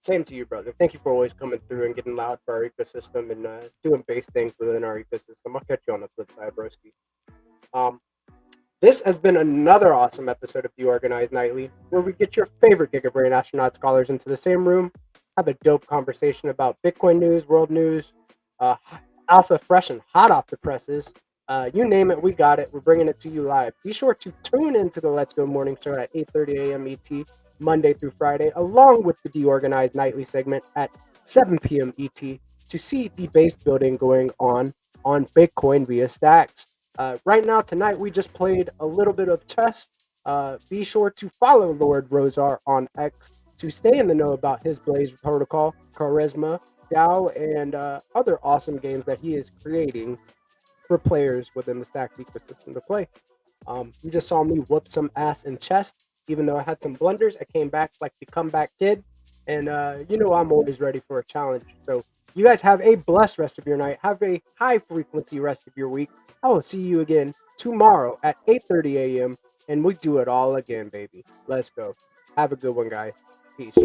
same to you, brother. Thank you for always coming through and getting loud for our ecosystem and doing base things within our ecosystem. I'll catch you on the flip side, broski. This has been another awesome episode of DeOrganized Nightly, where we get your favorite Giga Brain Astronaut Scholars into the same room, have a dope conversation about Bitcoin news, world news, alpha fresh and hot off the presses. You name it, we got it. We're bringing it to you live. Be sure to tune into the Let's Go Morning Show at 8:30 a.m. ET, Monday through Friday, along with the DeOrganized Nightly segment at 7 p.m. ET to see the base building going on Bitcoin via stacks. Right now, tonight, we just played a little bit of chess. Be sure to follow Lord Rosar on X to stay in the know about his Blaze protocol, Charisma, DAO, and other awesome games that he is creating for players within the Stacks ecosystem to play. You just saw me whoop some ass in chess. Even though I had some blunders, I came back like the comeback kid. And you know I'm always ready for a challenge. So you guys have a blessed rest of your night. Have a high frequency rest of your week. I will see you again tomorrow at 8:30 a.m. and we do it all again, baby. Let's go. Have a good one, guys. Peace.